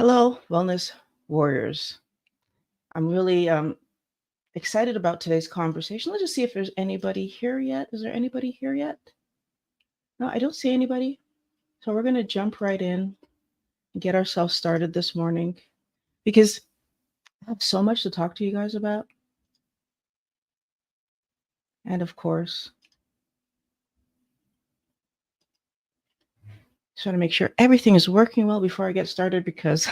Hello, wellness warriors. I'm really excited about today's conversation. Let's just see if there's anybody here yet. Is there anybody here yet? No, I don't see anybody. So we're going to jump right in and get ourselves started this morning because I have so much to talk to you guys about. And of course, just want to make sure everything is working well before I get started because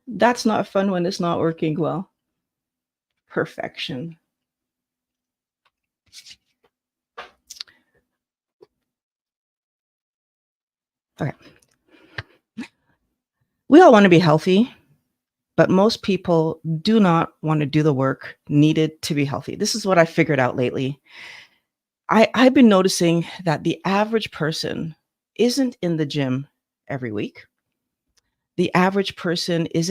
that's not fun when it's not working well. Perfection. Okay. We all want to be healthy, but most people do not want to do the work needed to be healthy. This is what I figured out lately. I've been noticing that the average person isn't in the gym every week. The average person is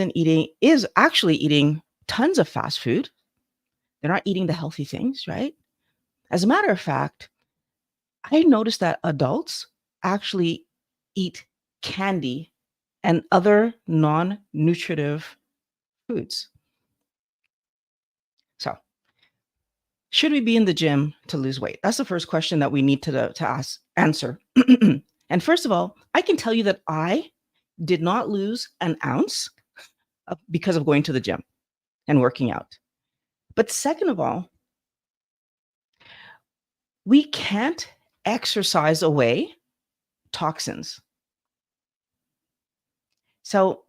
actually eating tons of fast food. They're not eating the healthy things, right? As a matter of fact, I noticed that adults actually eat candy and other non-nutritive foods. So, should we be in the gym to lose weight? That's the first question that we need to answer. And first of all, I can tell you that I did not lose an ounce because of going to the gym and working out. But second of all, we can't exercise away toxins. So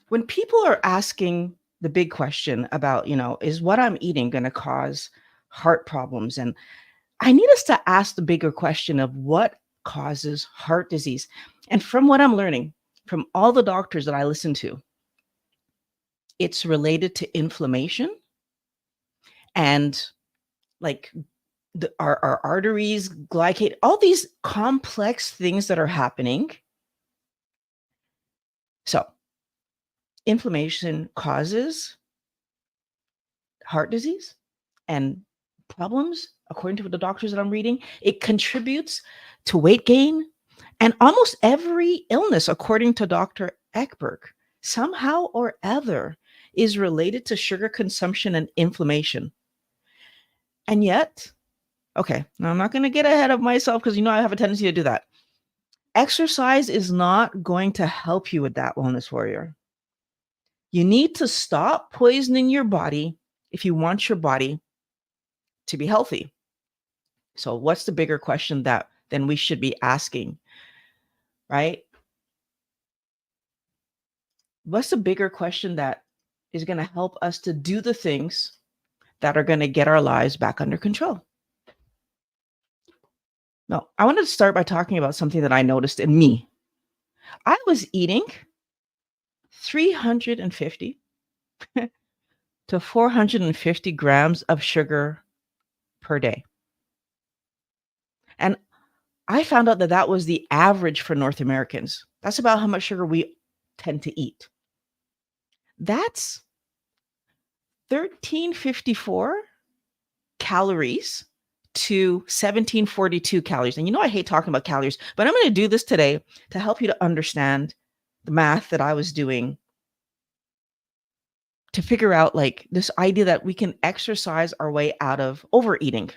when people are asking the big question about, is what I'm eating going to cause heart problems? And I need us to ask the bigger question of what causes heart disease. And from what I'm learning from all the doctors that I listen to, it's related to inflammation and like our arteries, glycate, all these complex things that are happening. So inflammation causes heart disease and problems, according to the doctors that I'm reading. It contributes to weight gain and almost every illness, according to Dr. Ekberg, somehow or other is related to sugar consumption and inflammation. And yet, okay, now I'm not going to get ahead of myself because I have a tendency to do that. Exercise is not going to help you with that, wellness warrior. You need to stop poisoning your body if you want your body to be healthy. So what's the bigger question that then we should be asking, right? What's the bigger question that is going to help us to do the things that are going to get our lives back under control? No, I wanted to start by talking about something that I noticed in me. I was eating 350 to 450 grams of sugar per day. And I found out that that was the average for North Americans. That's about how much sugar we tend to eat. That's 1354 calories to 1742 calories. And I hate talking about calories, but I'm going to do this today to help you to understand the math that I was doing to figure out like this idea that we can exercise our way out of overeating.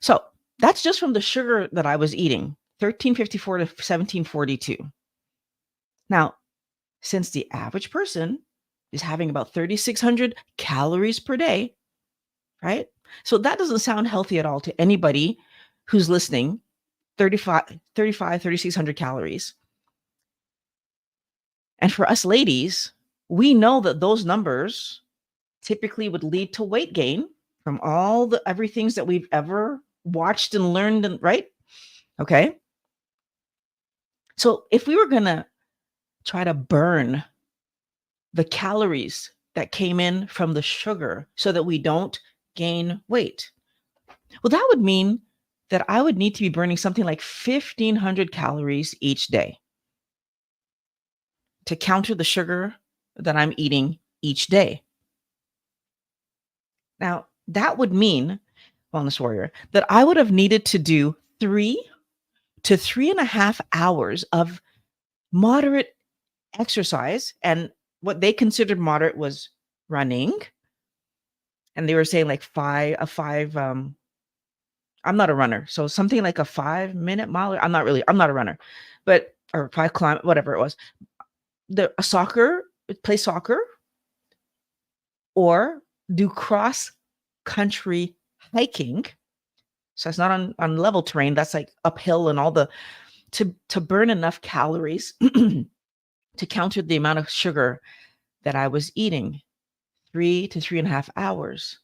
So that's just from the sugar that I was eating, 1354 to 1742. Now, since the average person is having about 3,600 calories per day, right? So that doesn't sound healthy at all to anybody who's listening, 3,600 calories. And for us ladies, we know that those numbers typically would lead to weight gain from all the everything that we've ever watched and learned, and right? Okay. So if we were going to try to burn the calories that came in from the sugar so that we don't gain weight, well, that would mean that I would need to be burning something like 1,500 calories each day to counter the sugar that I'm eating each day. Now, that would mean, wellness warrior, that I would have needed to do 3 to 3.5 hours of moderate exercise, and what they considered moderate was running, and they were saying like five. I'm not a runner, so something like a 5-minute mile. I'm not a runner, but or 5 climb, whatever it was. A soccer, play soccer, or do cross country hiking. So it's not on level terrain. That's like uphill and all the to burn enough calories to counter the amount of sugar that I was eating, 3 to 3.5 hours.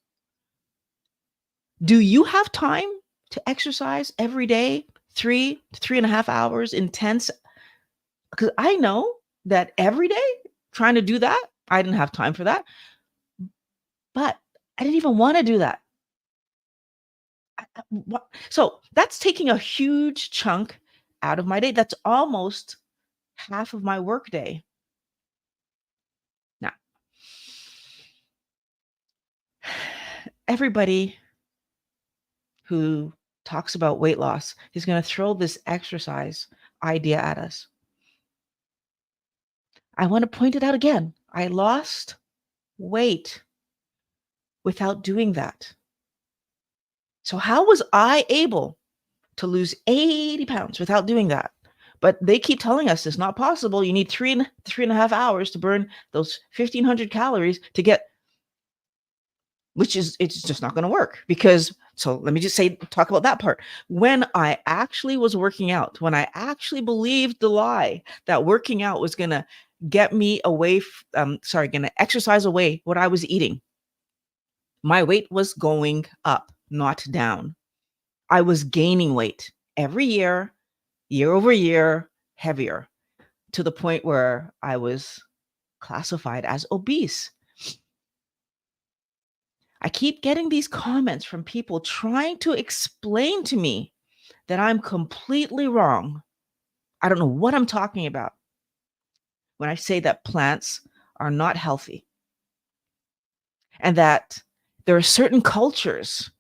Do you have time to exercise every day, 3 to 3.5 hours intense? Because I know that every day trying to do that, I didn't have time for that, but I didn't even want to do that. So that's taking a huge chunk out of my day. That's almost half of my work day. Now, everybody who talks about weight loss is going to throw this exercise idea at us. I want to point it out again. I lost weight without doing that. So, how was I able to lose 80 pounds without doing that? But they keep telling us it's not possible. You need 3.5 hours to burn those 1,500 calories to get, it's just not going to work because, so let me just talk about that part. When I actually was working out, when I actually believed the lie that working out was going to get me away, going to exercise away what I was eating, my weight was going up, not down. I was gaining weight every year over year, heavier, to the point where I was classified as obese. I keep getting these comments from people trying to explain to me that I'm completely wrong. I don't know what I'm talking about when I say that plants are not healthy and that there are certain cultures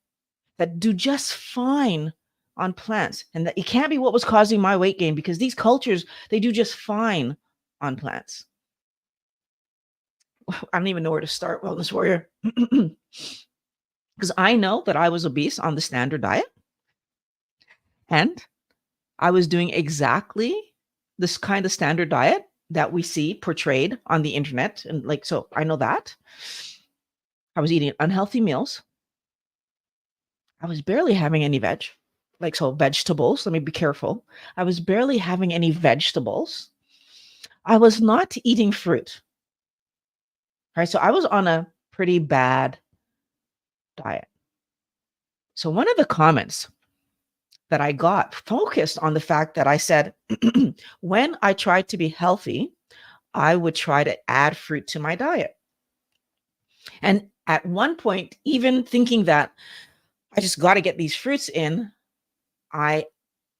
that do just fine on plants, and that it can't be what was causing my weight gain because these cultures, they do just fine on plants. I don't even know where to start, Wellness Warrior. Because I know that I was obese on the standard diet, and I was doing exactly this kind of standard diet that we see portrayed on the internet. And so I know that. I was eating unhealthy meals. I was barely having any vegetables. Let me be careful. I was barely having any vegetables. I was not eating fruit. Right. So I was on a pretty bad diet. So one of the comments that I got focused on the fact that I said, when I tried to be healthy, I would try to add fruit to my diet. And at one point, even thinking that I just got to get these fruits in, I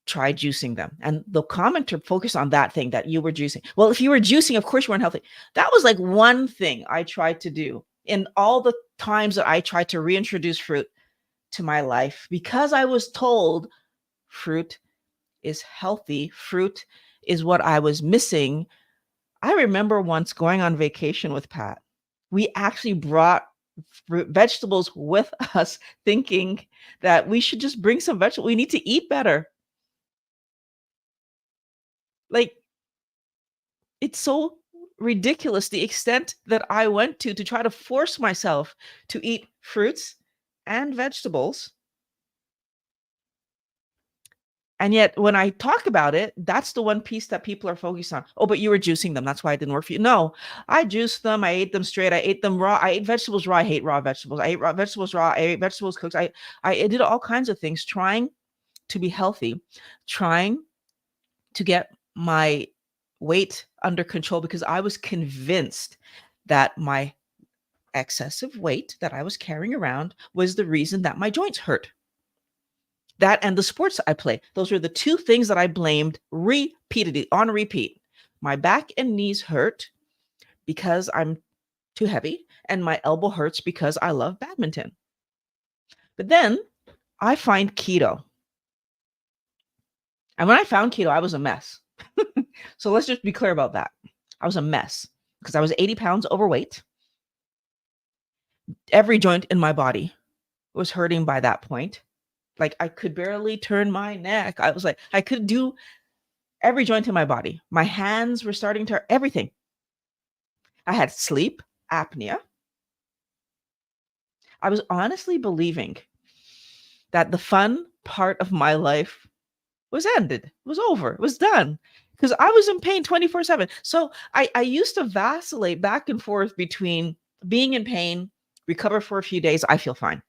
tried juicing them. And the commenter focused on that thing that you were juicing. Well, if you were juicing, of course you weren't healthy. That was like one thing I tried to do in all the times that I tried to reintroduce fruit to my life, because I was told fruit is healthy. Fruit is what I was missing. I remember once going on vacation with Pat. We actually brought vegetables with us, thinking that we should just bring some vegetables. We need to eat better. Like, it's so ridiculous the extent that I went to try to force myself to eat fruits and vegetables. And yet, when I talk about it, that's the one piece that people are focused on. Oh, but you were juicing them. That's why it didn't work for you. No, I juiced them. I ate them straight. I ate them raw. I ate vegetables raw. I hate raw vegetables. I ate raw vegetables raw. I ate vegetables cooked. I did all kinds of things trying to be healthy, trying to get my weight under control, because I was convinced that my excessive weight that I was carrying around was the reason that my joints hurt. That and the sports I play. Those were the two things that I blamed repeatedly, on repeat. My back and knees hurt because I'm too heavy, and my elbow hurts because I love badminton. But then I find keto. And when I found keto, I was a mess. So let's just be clear about that. I was a mess because I was 80 pounds overweight. Every joint in my body was hurting by that point. Like I could barely turn my neck. I was like, I could do every joint in my body. My hands were starting to everything. I had sleep apnea. I was honestly believing that the fun part of my life was ended, was over, was done. Because I was in pain 24/7. So I used to vacillate back and forth between being in pain, recover for a few days, I feel fine.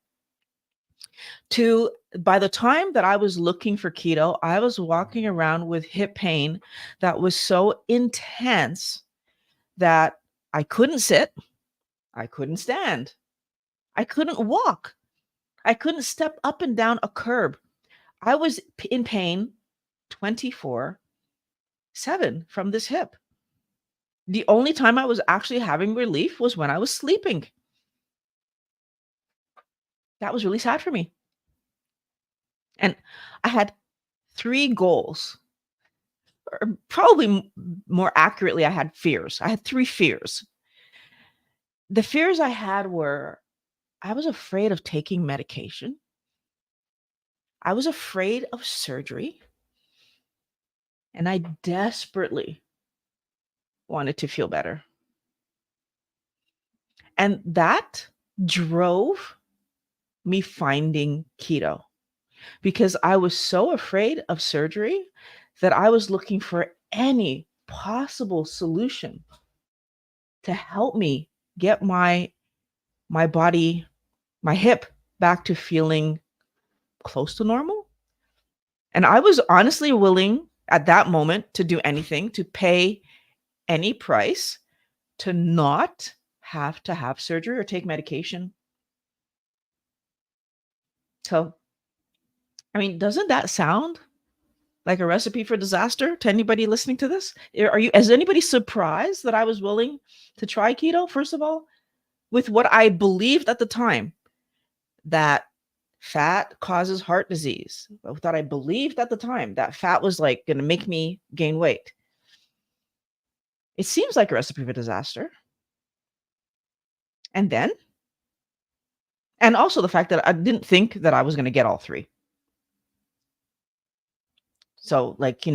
To by the time that I was looking for keto, I was walking around with hip pain that was so intense that I couldn't sit, I couldn't stand, I couldn't walk, I couldn't step up and down a curb. I was in pain 24/7 from this hip. The only time I was actually having relief was when I was sleeping. That was really sad for me. And I had 3 goals, or probably more accurately, I had fears. I had 3 fears. The fears I had were I was afraid of taking medication. I was afraid of surgery. And I desperately wanted to feel better. And that drove me finding keto because I was so afraid of surgery that I was looking for any possible solution to help me get my body, my hip back to feeling close to normal. And I was honestly willing at that moment to do anything, to pay any price to not have to have surgery or take medication. So, I mean, doesn't that sound like a recipe for disaster to anybody listening to this? Is anybody surprised that I was willing to try keto, first of all, with what I believed at the time, that fat causes heart disease? That I believed at the time that fat was like going to make me gain weight. It seems like a recipe for disaster. And then, and also the fact that I didn't think that I was going to get all 3. So, like, in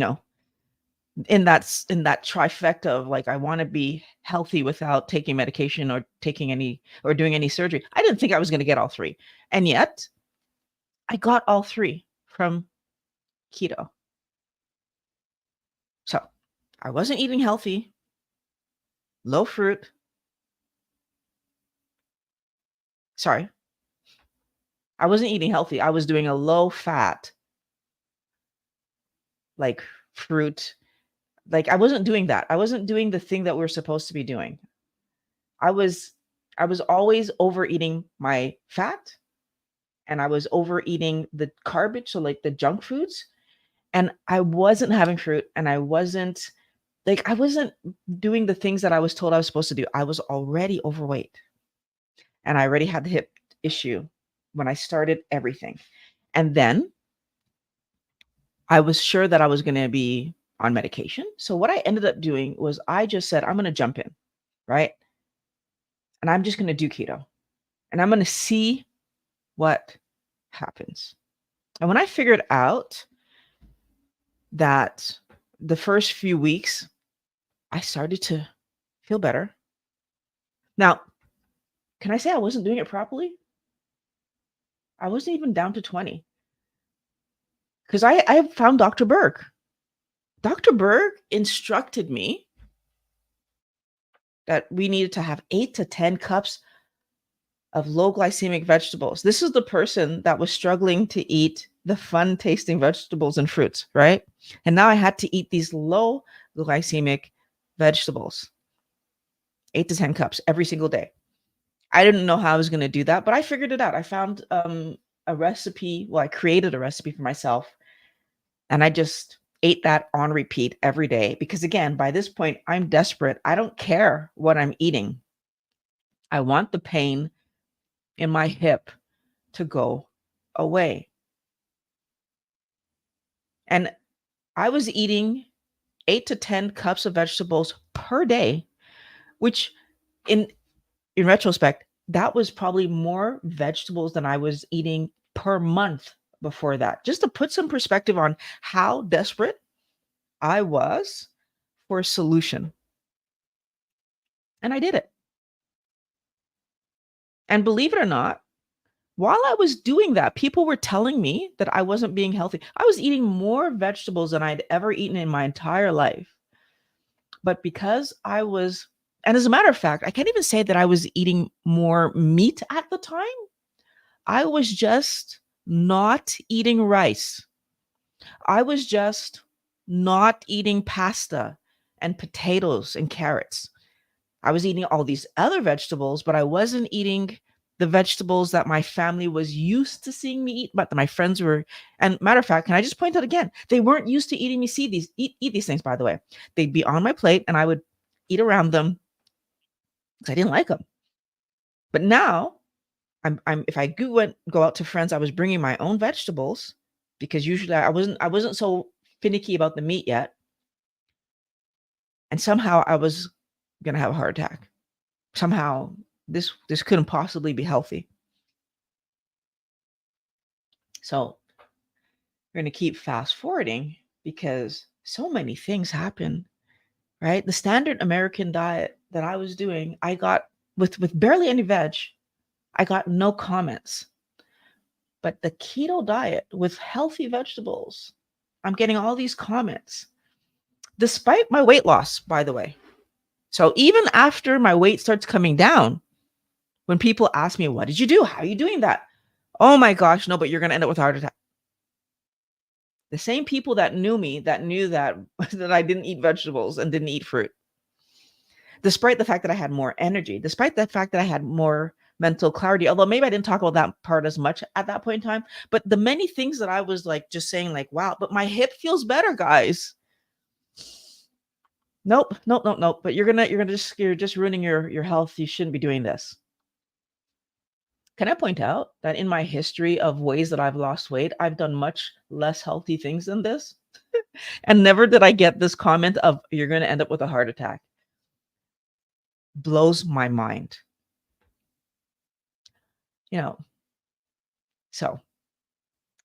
that trifecta of like, I want to be healthy without taking medication or taking any or doing any surgery. I didn't think I was going to get all 3. And yet I got all 3 from keto. So I wasn't eating healthy, low fruit. Sorry. I wasn't eating healthy. I was doing a low fat, like fruit. Like I wasn't doing that. I wasn't doing the thing that we're supposed to be doing. I was I was always overeating my fat, and I was overeating the garbage, so like the junk foods, and I wasn't having fruit, and I wasn't doing the things that I was told I was supposed to do. I was already overweight, and I already had the hip issue when I started everything. And then I was sure that I was going to be on medication. So what I ended up doing was I just said, I'm going to jump in, right? And I'm just going to do keto, and I'm going to see what happens. And when I figured out that the first few weeks, I started to feel better. Now, can I say I wasn't doing it properly? I wasn't even down to 20 because I found Dr. Berg. Dr. Berg instructed me that we needed to have 8 to 10 cups of low glycemic vegetables. This is the person that was struggling to eat the fun tasting vegetables and fruits, right? And now I had to eat these low glycemic vegetables, 8 to 10 cups every single day. I didn't know how I was going to do that, but I figured it out. I found a recipe. Well, I created a recipe for myself, and I just ate that on repeat every day because, again, by this point, I'm desperate. I don't care what I'm eating. I want the pain in my hip to go away. And I was eating 8 to 10 cups of vegetables per day, which in in retrospect, that was probably more vegetables than I was eating per month before that. Just to put some perspective on how desperate I was for a solution. And I did it. And believe it or not, while I was doing that, people were telling me that I wasn't being healthy. I was eating more vegetables than I'd ever eaten in my entire life. But because I was, and as a matter of fact, I can't even say that I was eating more meat at the time. I was just not eating rice. I was just not eating pasta and potatoes and carrots. I was eating all these other vegetables, but I wasn't eating the vegetables that my family was used to seeing me eat, but that my friends were. And matter of fact, can I just point out again, they weren't used to eating me see these eat these things, by the way. They'd be on my plate and I would eat around them because I didn't like them. But now I'm if I go out to friends, I was bringing my own vegetables because usually I wasn't so finicky about the meat yet, and somehow I was gonna have a heart attack. Somehow this couldn't possibly be healthy. So we're gonna keep fast forwarding because so many things happen, right? The standard American diet that I was doing, I got with barely any veg, I got no comments. But the keto diet with healthy vegetables, I'm getting all these comments despite my weight loss, by the way. So even after my weight starts coming down, when people ask me, what did you do? How are you doing that? Oh my gosh, no, but you're going to end up with a heart attack. The same people that knew me, that knew that, that I didn't eat vegetables and didn't eat fruit, despite the fact that I had more energy, despite the fact that I had more mental clarity, although maybe I didn't talk about that part as much at that point in time, but the many things that I was like just saying like, wow, but my hip feels better, guys. Nope, nope, nope, nope. But you're just ruining your health. You shouldn't be doing this. Can I point out that in my history of ways that I've lost weight, I've done much less healthy things than this? And never did I get this comment of you're going to end up with a heart attack. Blows my mind. You know, so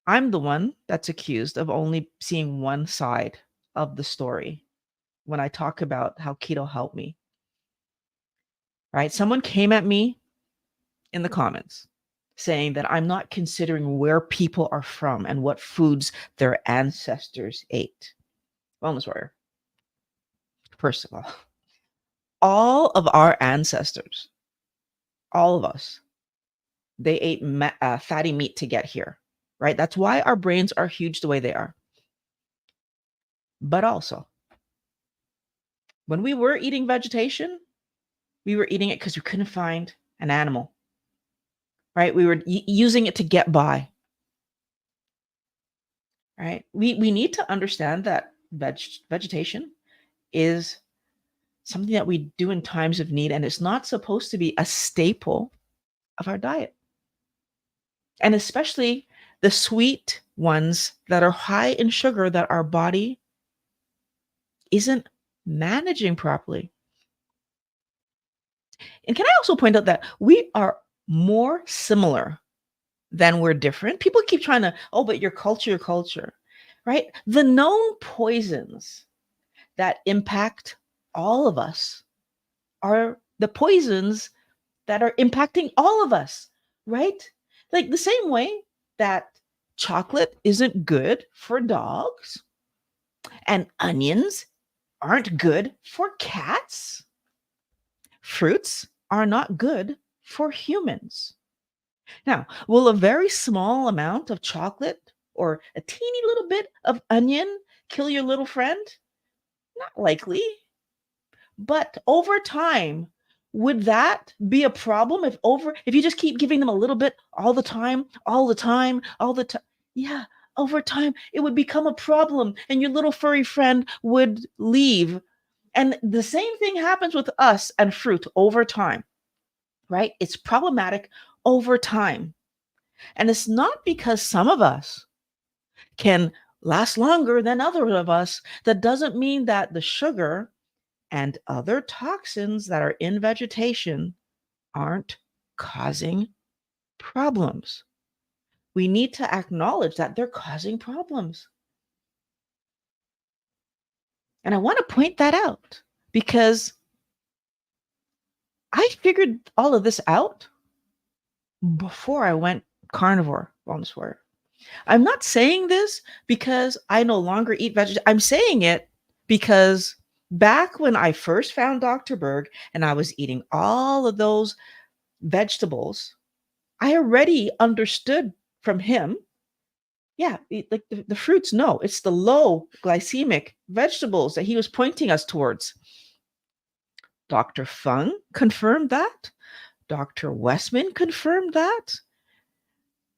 I'm the one that's accused of only seeing one side of the story when I talk about how keto helped me, right? Someone came at me in the comments saying that I'm not considering where people are from and what foods their ancestors ate. Wellness warrior. First of all of our ancestors, all of us, they ate fatty meat to get here, right? That's why our brains are huge the way they are. But also, when we were eating vegetation, we were eating it because we couldn't find an animal, right? We were using it to get by, right? We need to understand that vegetation is something that we do in times of need, and it's not supposed to be a staple of our diet. And especially the sweet ones that are high in sugar that our body isn't managing properly. And can I also point out that we are more similar than we're different? People keep trying to, oh, but your culture, right? The known poisons that impact all of us are the poisons that are impacting all of us, right? Like the same way that chocolate isn't good for dogs and onions aren't good for cats, fruits are not good for humans. Now, will a very small amount of chocolate or a teeny little bit of onion kill your little friend? Not likely. But over time, would that be a problem if you just keep giving them a little bit all the time, all the time, all the time? Yeah, over time it would become a problem and your little furry friend would leave. And the same thing happens with us and fruit over time, right? It's problematic over time. And it's not because some of us can last longer than other of us. That doesn't mean that the sugar and other toxins that are in vegetation aren't causing problems. We need to acknowledge that they're causing problems. And I want to point that out because I figured all of this out before I went carnivore wellness warrior. I'm not saying this because I no longer eat vegetables. I'm saying it because back when I first found Dr. Berg and I was eating all of those vegetables, I already understood from him. Yeah, like the fruits, no, it's the low glycemic vegetables that he was pointing us towards. Dr. Fung confirmed that. Dr. Westman confirmed that.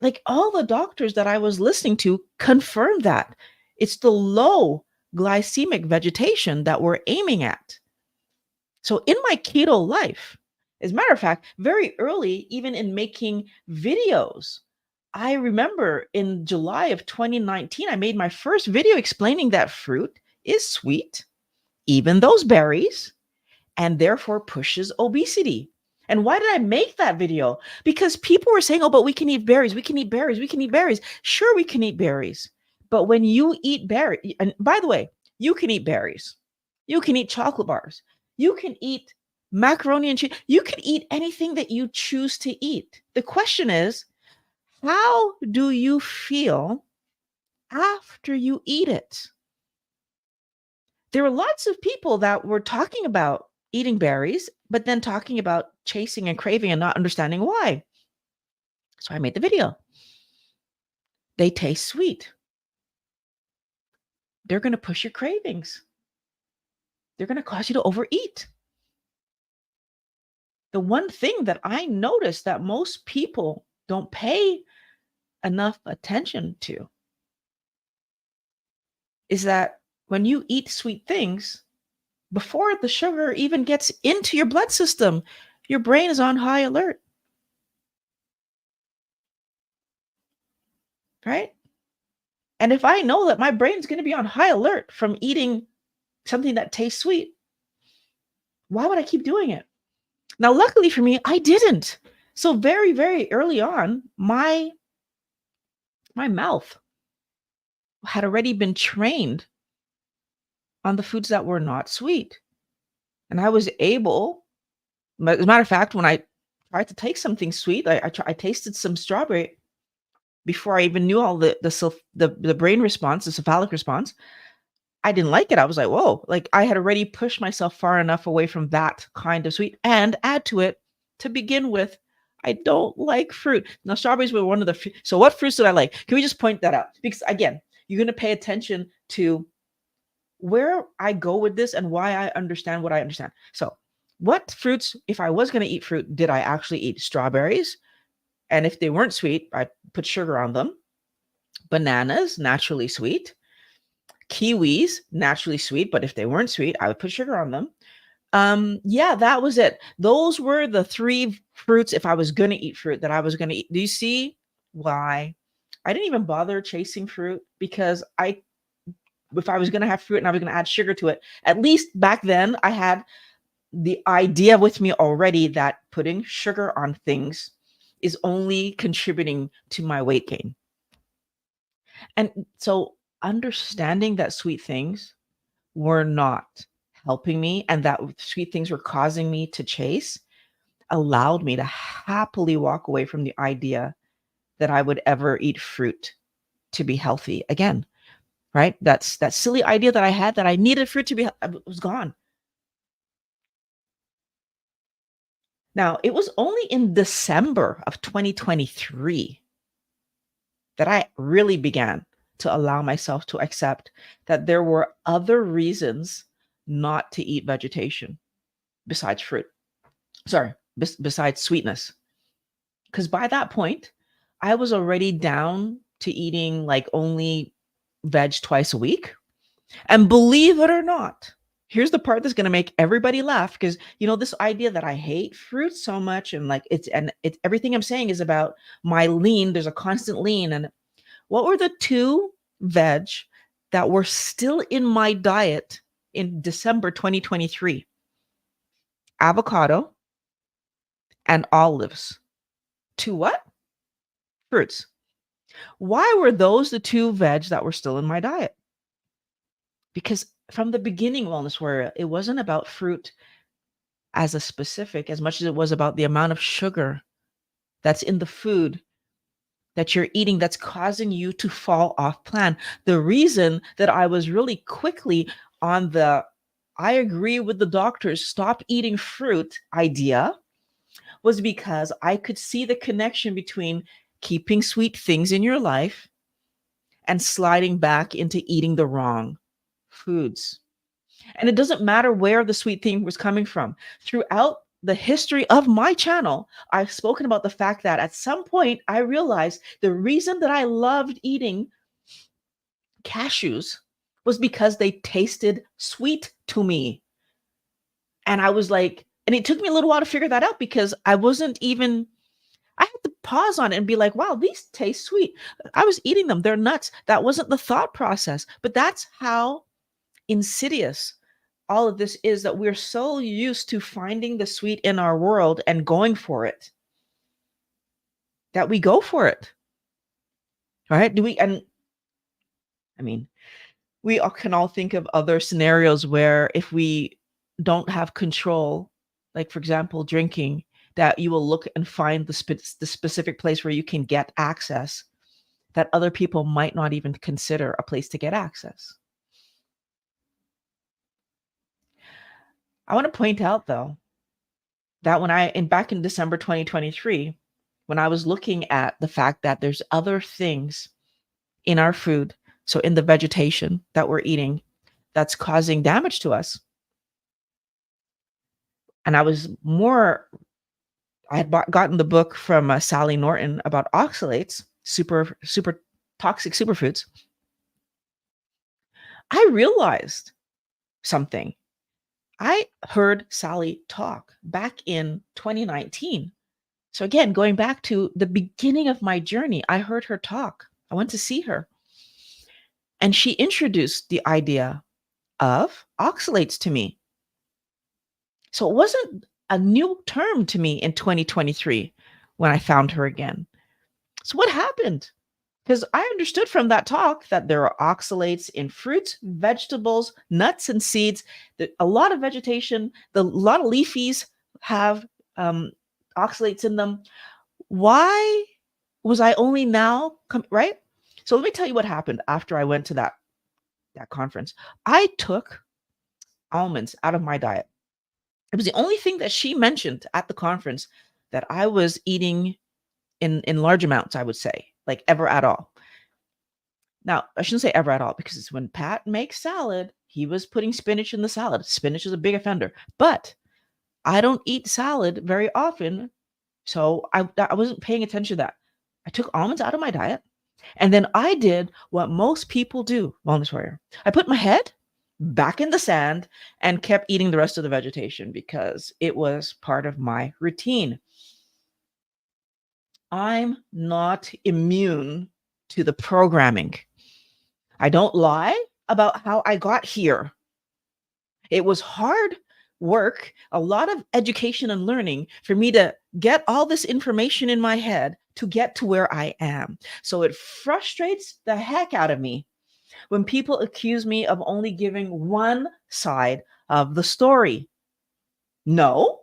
Like all the doctors that I was listening to confirmed that. It's the low glycemic vegetation that we're aiming at. So in my keto life, as a matter of fact, very early, even in making videos, I remember in July of 2019, I made my first video explaining that fruit is sweet, even those berries, and therefore pushes obesity. And why did I make that video? Because people were saying, oh, but we can eat berries, we can eat berries, we can eat berries. Sure, we can eat berries. But when you eat berries, and by the way, you can eat berries, you can eat chocolate bars, you can eat macaroni and cheese, you can eat anything that you choose to eat. The question is, how do you feel after you eat it? There were lots of people that were talking about eating berries, but then talking about chasing and craving and not understanding why. So I made the video. They taste sweet. They're going to push your cravings. They're going to cause you to overeat. The one thing that I noticed that most people don't pay enough attention to is that when you eat sweet things, before the sugar even gets into your blood system, your brain is on high alert, right? And if I know that my brain's going to be on high alert from eating something that tastes sweet, why would I keep doing it? Now, luckily for me, I didn't. So very, very early on, my mouth had already been trained on the foods that were not sweet. And I was able, as a matter of fact, when I tried to take something sweet, I tasted some strawberry before I even knew all the brain response, the cephalic response. I didn't like it. I was like, whoa, like I had already pushed myself far enough away from that kind of sweet. And add to it, to begin with, I don't like fruit. Now, strawberries were one of the, so what fruits did I like? Can we just point that out? Because again, you're going to pay attention to where I go with this and why I understand what I understand. So, what fruits, if I was going to eat fruit, did I actually eat? Strawberries. And if they weren't sweet, I put sugar on them. Bananas, naturally sweet. Kiwis, naturally sweet, but if they weren't sweet, I would put sugar on them. Yeah, that was it. Those were the three fruits, if I was going to eat fruit, that I was going to eat. Do you see why I didn't even bother chasing fruit? Because if I was going to have fruit and I was going to add sugar to it, at least back then I had the idea with me already that putting sugar on things is only contributing to my weight gain. And so understanding that sweet things were not helping me and that sweet things were causing me to chase allowed me to happily walk away from the idea that I would ever eat fruit to be healthy again. Right? That's that silly idea that I had that I needed fruit to be was gone. Now, it was only in December of 2023 that I really began to allow myself to accept that there were other reasons not to eat vegetation besides fruit. Sorry, besides sweetness. Because by that point, I was already down to eating like only veg twice a week. And believe it or not, here's the part that's going to make everybody laugh because this idea that I hate fruit so much and like it's everything I'm saying is about my lean. There's a constant lean. And what were the two veg that were still in my diet in December 2023: avocado and olives. Two what? Fruits. Why were those the two veg that were still in my diet? Because from the beginning, Wellness Warrior, it wasn't about fruit as a specific as much as it was about the amount of sugar that's in the food that you're eating that's causing you to fall off plan. The reason that I was really quickly on the I agree with the doctors, stop eating fruit idea was because I could see the connection between keeping sweet things in your life and sliding back into eating the wrong foods. And it doesn't matter where the sweet thing was coming from. Throughout the history of my channel, I've spoken about the fact that at some point I realized the reason that I loved eating cashews was because they tasted sweet to me. And I was like, and it took me a little while to figure that out because I wasn't even, I had to pause on it and be like, wow, these taste sweet. I was eating them. They're nuts. That wasn't the thought process, but that's how insidious all of this is, that we're so used to finding the sweet in our world and going for it that we go for it. Right? Do we? And I mean, we all can all think of other scenarios where if we don't have control, like for example, drinking, that you will look and find the specific place where you can get access that other people might not even consider a place to get access. I want to point out though that back in December 2023, when I was looking at the fact that there's other things in our food, so in the vegetation that we're eating, that's causing damage to us. And I had gotten the book from Sally Norton about oxalates, super toxic superfoods. I realized something. I heard Sally talk back in 2019. So again, going back to the beginning of my journey, I heard her talk. I went to see her. And she introduced the idea of oxalates to me. So it wasn't a new term to me in 2023 when I found her again. So what happened? Because I understood from that talk that there are oxalates in fruits, vegetables, nuts, and seeds. That a lot of vegetation, a lot of leafies have oxalates in them. Why was I only now right? So let me tell you what happened after I went to that conference. I took almonds out of my diet. It was the only thing that she mentioned at the conference that I was eating in large amounts, I would say, like ever at all. Now, I shouldn't say ever at all because it's when Pat makes salad, he was putting spinach in the salad. Spinach is a big offender, but I don't eat salad very often. So I wasn't paying attention to that. I took almonds out of my diet. And then I did what most people do, Wellness Warrior. I put my head back in the sand and kept eating the rest of the vegetation because it was part of my routine. I'm not immune to the programming. I don't lie about how I got here. It was hard work, a lot of education and learning for me to get all this information in my head to get to where I am. So it frustrates the heck out of me when people accuse me of only giving one side of the story. No,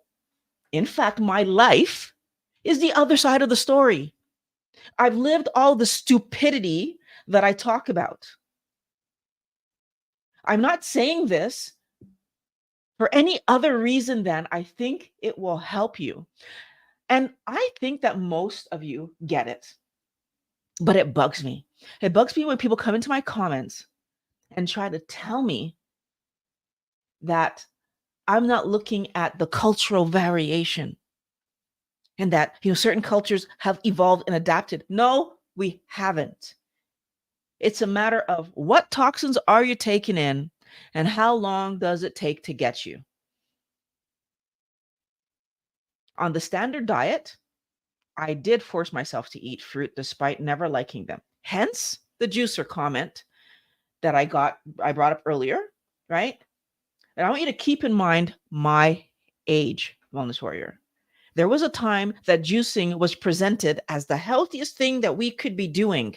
in fact, my life is the other side of the story. I've lived all the stupidity that I talk about. I'm not saying this for any other reason than I think it will help you. And I think that most of you get it, but it bugs me. It bugs me when people come into my comments and try to tell me that I'm not looking at the cultural variation and that, certain cultures have evolved and adapted. No, we haven't. It's a matter of what toxins are you taking in and how long does it take to get you. On the standard diet, I did force myself to eat fruit despite never liking them. Hence the juicer comment that I brought up earlier, right? And I want you to keep in mind my age, wellness warrior. There was a time that juicing was presented as the healthiest thing that we could be doing.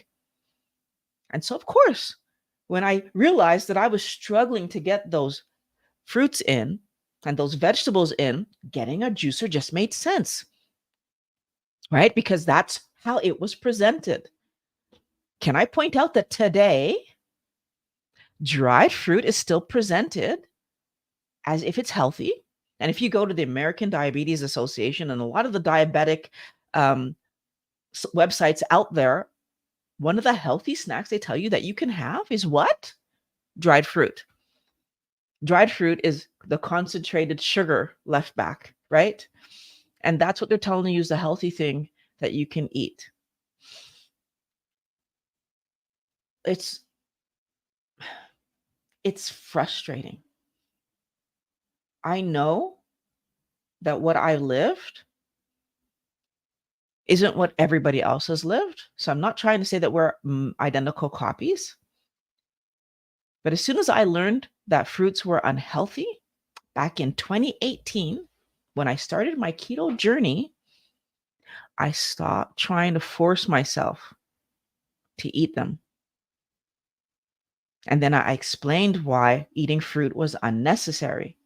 And so, of course, when I realized that I was struggling to get those fruits in and those vegetables in, getting a juicer just made sense, right? Because that's how it was presented. Can I point out that today, dried fruit is still presented as if it's healthy? And if you go to the American Diabetes Association and a lot of the diabetic um, websites out there, one of the healthy snacks they tell you that you can have is what? Dried fruit. Dried fruit is the concentrated sugar left back, right? And that's what they're telling you is the healthy thing that you can eat. It's it's frustrating. I know that what I lived isn't what everybody else has lived. So I'm not trying to say that we're identical copies. But as soon as I learned that fruits were unhealthy back in 2018, when I started my keto journey, I stopped trying to force myself to eat them. And then I explained why eating fruit was unnecessary.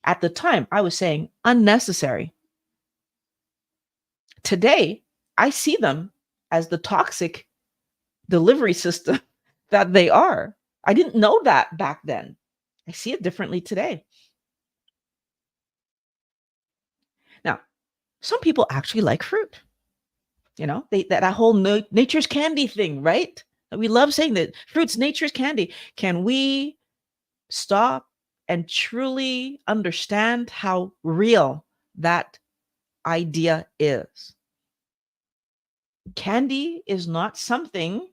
At the time, I was saying unnecessary. Today, I see them as the toxic delivery system that they are. I didn't know that back then. I see it differently today. Now, some people actually like fruit. You know, that whole nature's candy thing, right? We love saying that fruit's nature's candy. Can we stop and truly understand how real that idea is? Candy is not something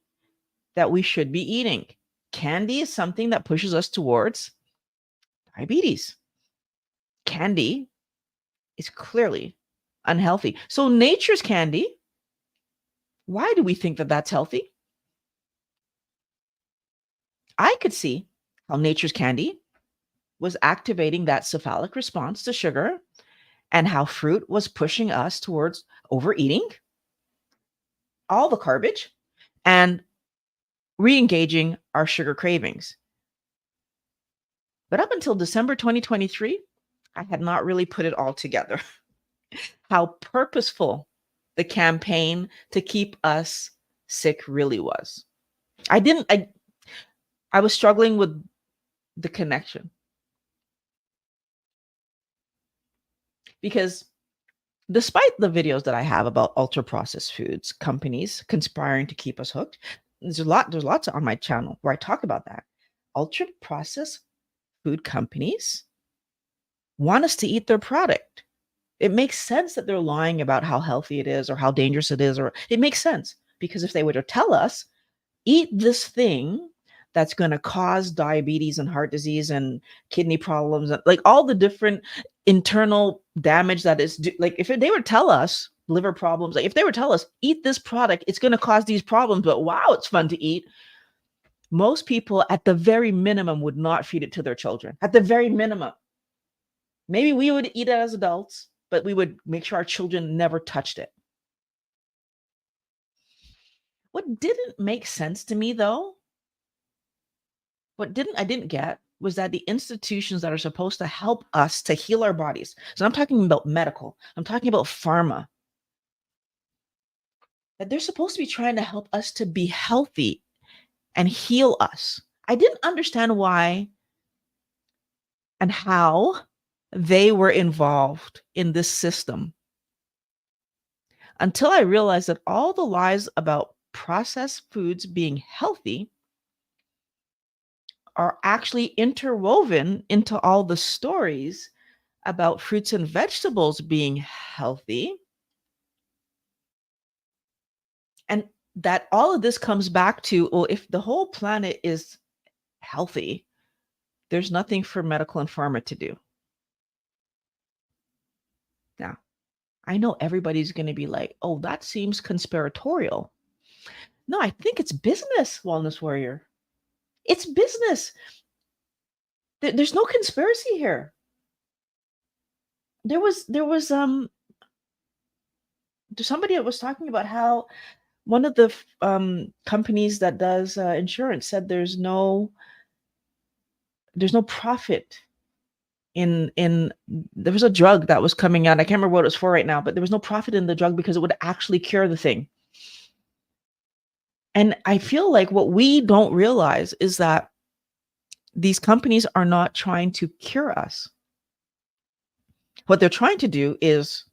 that we should be eating. Candy is something that pushes us towards diabetes. Candy is clearly unhealthy. So, nature's candy, why do we think that that's healthy? I could see how nature's candy was activating that cephalic response to sugar and how fruit was pushing us towards overeating, all the garbage, and re-engaging our sugar cravings. But up until December 2023, I had not really put it all together. How purposeful the campaign to keep us sick really was. I was struggling with the connection because despite the videos that I have about ultra processed foods companies conspiring to keep us hooked, there's lots on my channel where I talk about that. Ultra processed food companies want us to eat their product. It makes sense that they're lying about how healthy it is or how dangerous it is, or it makes sense because if they were to tell us, eat this thing that's going to cause diabetes and heart disease and kidney problems, and like all the different internal damage that is like if they were to tell us liver problems, like if they were to tell us eat this product, it's going to cause these problems, but wow, it's fun to eat. Most people at the very minimum would not feed it to their children. At the very minimum. Maybe we would eat it as adults, but we would make sure our children never touched it. What didn't make sense to me though, I didn't get was that the institutions that are supposed to help us to heal our bodies. So I'm talking about medical, I'm talking about pharma, that they're supposed to be trying to help us to be healthy and heal us. I didn't understand why and how they were involved in this system until I realized that all the lies about processed foods being healthy are actually interwoven into all the stories about fruits and vegetables being healthy. And that all of this comes back to, well, if the whole planet is healthy, there's nothing for medical and pharma to do. Now, I know everybody's going to be like, oh, that seems conspiratorial. No, I think it's business, Wellness Warrior. It's business. There's no conspiracy here. There was somebody that was talking about how one of the companies that does insurance said there's no profit in there was a drug that was coming out. I can't remember what it was for right now, but there was no profit in the drug because it would actually cure the thing. And I feel like what we don't realize is that these companies are not trying to cure us. What they're trying to do is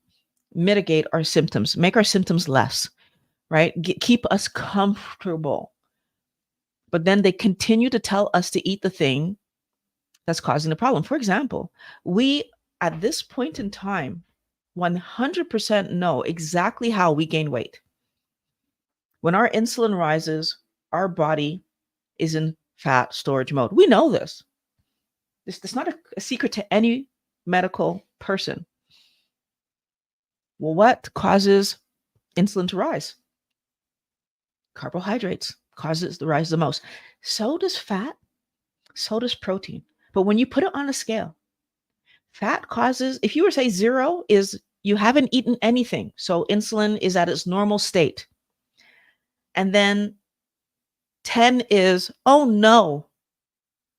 mitigate our symptoms, make our symptoms less, right? Keep us comfortable. But then they continue to tell us to eat the thing that's causing the problem. For example, we, at this point in time, 100% know exactly how we gain weight. When our insulin rises, our body is in fat storage mode. We know this. It's not a secret to any medical person. Well, what causes insulin to rise? Carbohydrates causes the rise the most. So does fat, so does protein. But when you put it on a scale, fat causes, if you were to say 0 is you haven't eaten anything, so insulin is at its normal state. And then 10 is, oh no,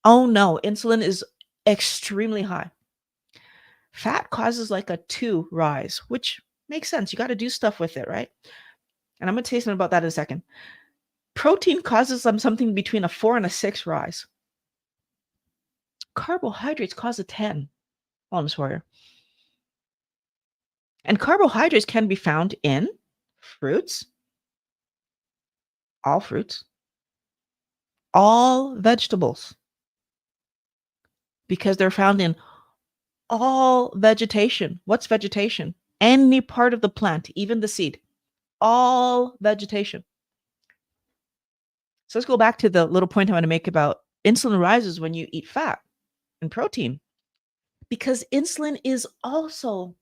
insulin is extremely high. Fat causes like a 2 rise, which makes sense. You got to do stuff with it, right? And I'm going to tell you something about that in a second. Protein causes something between a 4 and a 6 rise. Carbohydrates cause a 10. Wellness warrior. And carbohydrates can be found in fruits, all vegetables, because they're found in all vegetation. What's vegetation? Any part of the plant, even the seed, all vegetation. So let's go back to the little point I want to make about insulin rises when you eat fat and protein, because insulin is also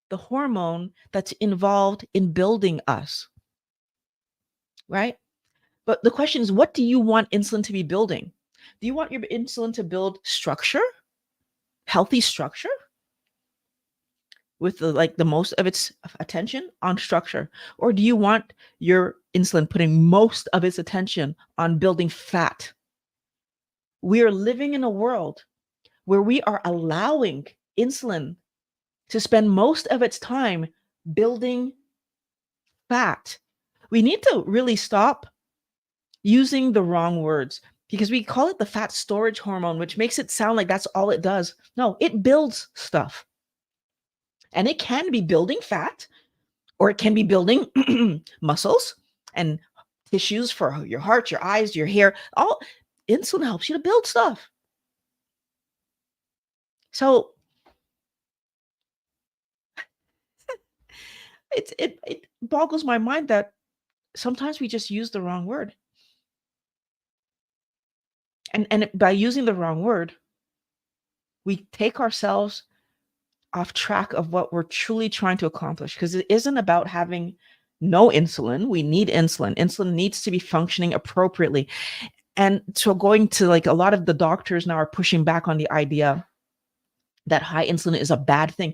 the hormone that's involved in building us, right? But the question is, what do you want insulin to be building? Do you want your insulin to build structure, healthy structure, with the most of its attention on structure? Or do you want your insulin putting most of its attention on building fat? We are living in a world where we are allowing insulin to spend most of its time building fat. We need to really stop using the wrong words, because we call it the fat storage hormone, which makes it sound like that's all it does. No, it builds stuff. And it can be building fat, or it can be building muscles and tissues for your heart, your eyes, your hair. All insulin helps you to build stuff. So it boggles my mind that sometimes we just use the wrong word. And by using the wrong word, we take ourselves off track of what we're truly trying to accomplish, because it isn't about having no insulin. We need insulin. Insulin needs to be functioning appropriately. And so going to, like, a lot of the doctors now are pushing back on the idea that high insulin is a bad thing.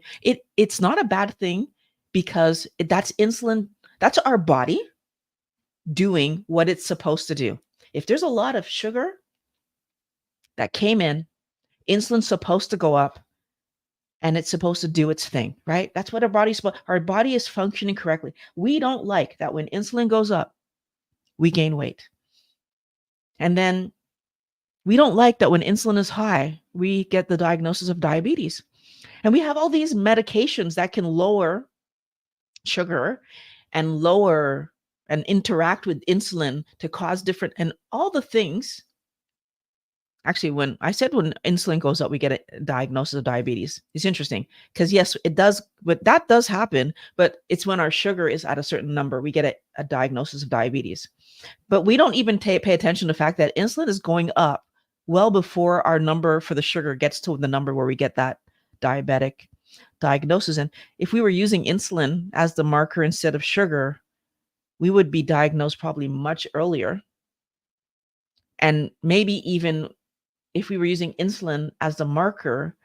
It's not a bad thing, because that's insulin. That's our body doing what it's supposed to do. If there's a lot of sugar that came in, insulin's supposed to go up, and it's supposed to do its thing, right? That's what our body is functioning correctly. We don't like that when insulin goes up, we gain weight. And then we don't like that when insulin is high, we get the diagnosis of diabetes. And we have all these medications that can lower sugar and lower and interact with insulin to cause different, and all the things. Actually, when insulin goes up, we get a diagnosis of diabetes. It's interesting, because yes, it does, but that does happen. But it's when our sugar is at a certain number, we get a diagnosis of diabetes. But we don't even pay attention to the fact that insulin is going up well before our number for the sugar gets to the number where we get that diabetic diagnosis. And if we were using insulin as the marker instead of sugar, we would be diagnosed probably much earlier. And maybe even if we were using insulin as the marker,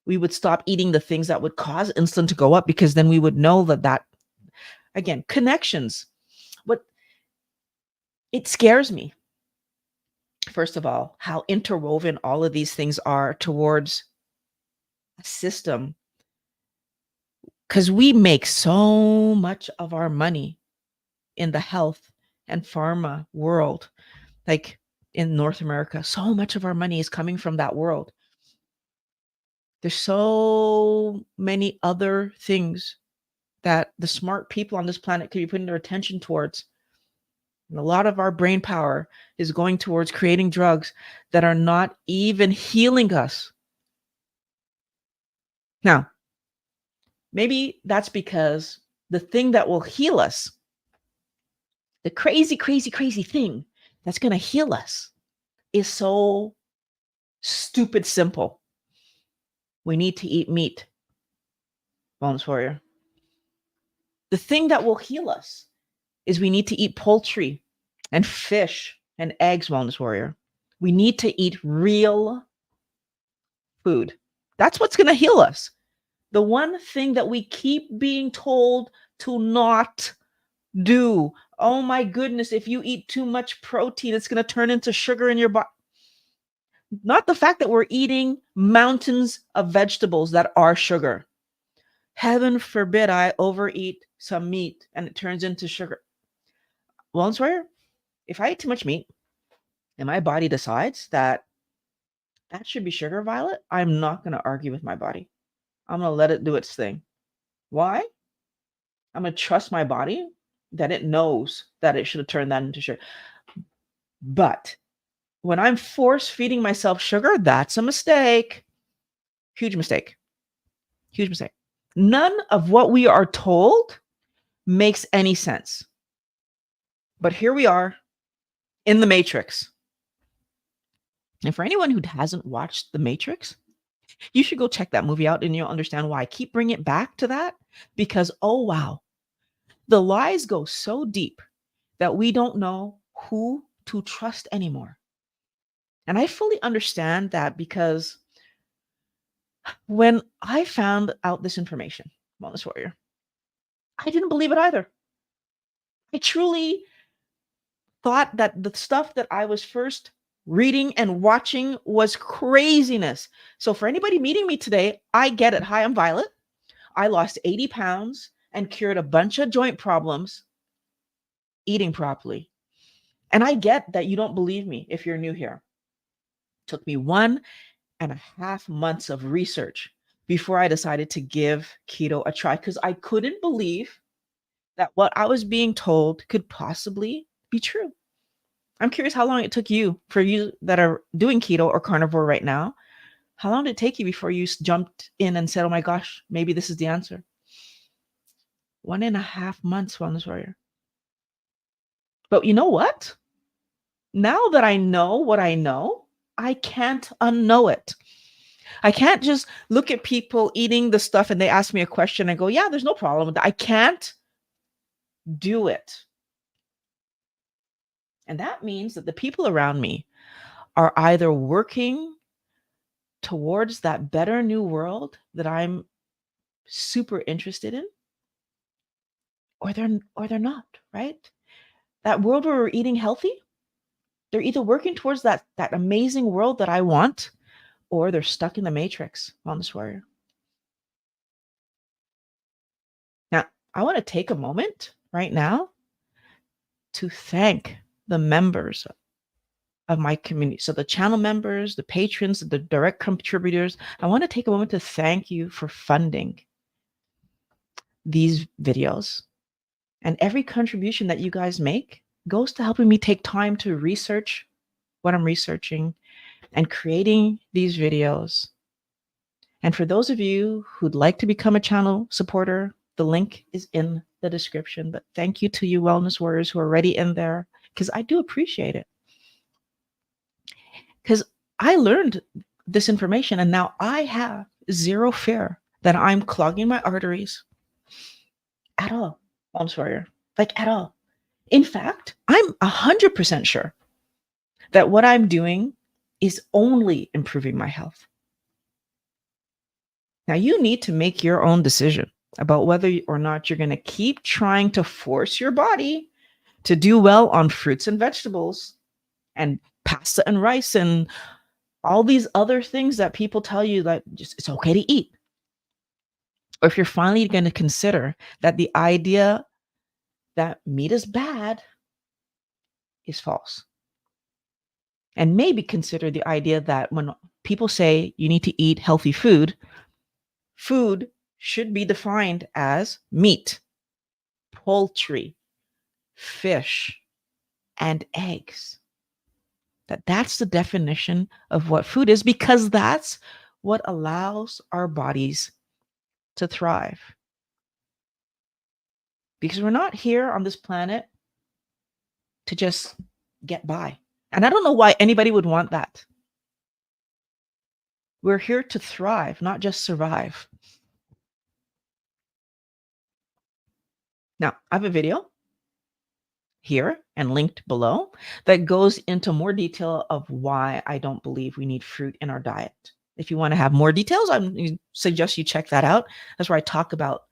we would stop eating the things that would cause insulin to go up, because then we would know that again, connections. What it scares me, first of all, how interwoven all of these things are towards a system, because we make so much of our money in the health and pharma world. Like in North America, so much of our money is coming from that world. There's so many other things that the smart people on this planet could be putting their attention towards. And a lot of our brain power is going towards creating drugs that are not even healing us. Now, maybe that's because the thing that will heal us, the crazy, crazy, crazy thing that's going to heal us, is so stupid simple. We need to eat meat, Wellness Warrior. The thing that will heal us is we need to eat poultry and fish and eggs, Wellness Warrior. We need to eat real food. That's what's going to heal us. The one thing that we keep being told to not do. Oh my goodness, if you eat too much protein, it's going to turn into sugar in your body. Not the fact that we're eating mountains of vegetables that are sugar. Heaven forbid I overeat some meat and it turns into sugar. Wellness Warrior, if I eat too much meat and my body decides that should be sugar, Violet, I'm not going to argue with my body. I'm going to let it do its thing. Why? I'm going to trust my body that it knows that it should have turned that into sugar. But when I'm force feeding myself sugar, that's a mistake. Huge mistake. Huge mistake. None of what we are told makes any sense. But here we are in the Matrix. And for anyone who hasn't watched The Matrix, you should go check that movie out and you'll understand why I keep bringing it back to that. Because, oh wow, the lies go so deep that we don't know who to trust anymore. And I fully understand that, because when I found out this information, Wellness Warrior, I didn't believe it either. I truly thought that the stuff that I was first reading and watching was craziness. So for anybody meeting me today, I get it. Hi, I'm Violet. I lost 80 pounds and cured a bunch of joint problems eating properly. And I get that you don't believe me if you're new here. It took me 1.5 months of research before I decided to give keto a try, because I couldn't believe that what I was being told could possibly be true. I'm curious how long it took you, for you that are doing keto or carnivore right now. How long did it take you before you jumped in and said, oh my gosh, maybe this is the answer? 1.5 months, Wellness Warrior. But you know what? Now that I know what I know, I can't unknow it. I can't just look at people eating the stuff and they ask me a question and go, yeah, there's no problem with that. I can't do it. And that means that the people around me are either working towards that better new world that I'm super interested in, or they're not, right? That world where we're eating healthy, they're either working towards that amazing world that I want, or they're stuck in the Matrix, Wellness Warrior. Now, I want to take a moment right now to thank the members of my community. So the channel members, the patrons, the direct contributors, I want to take a moment to thank you for funding these videos. And every contribution that you guys make goes to helping me take time to research what I'm researching and creating these videos. And for those of you who'd like to become a channel supporter, the link is in the description. But thank you to you Wellness Warriors who are already in there, because I do appreciate it. Because I learned this information and now I have zero fear that I'm clogging my arteries at all, Wellness Warrior, like at all. In fact, I'm 100% sure that what I'm doing is only improving my health. Now, you need to make your own decision about whether or not you're going to keep trying to force your body to do well on fruits and vegetables and pasta and rice and all these other things that people tell you that just it's okay to eat. Or if you're finally going to consider that the idea that meat is bad is false. And maybe consider the idea that when people say you need to eat healthy food, food should be defined as meat, poultry, fish, and eggs. That's the definition of what food is, because that's what allows our bodies to thrive. Because we're not here on this planet to just get by. And I don't know why anybody would want that. We're here to thrive, not just survive. Now, I have a video here and linked below that goes into more detail of why I don't believe we need fruit in our diet. If you want to have more details, I suggest you check that out. That's where I talk about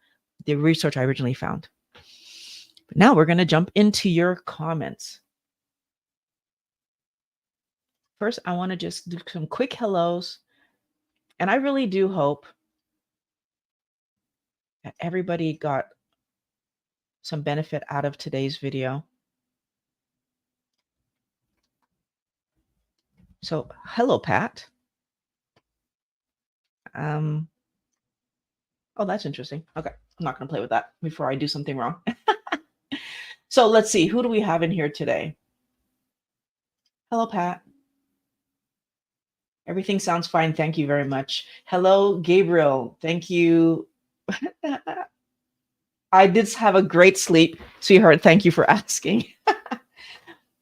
the research I originally found. But now we're going to jump into your comments. First, I want to just do some quick hellos. And I really do hope that everybody got some benefit out of today's video. So, hello, Pat. Oh, that's interesting. Okay, I'm not going to play with that before I do something wrong. So let's see, who do we have in here today? Hello, Pat. Everything sounds fine. Thank you very much. Hello, Gabriel. Thank you. I did have a great sleep, sweetheart. Thank you for asking.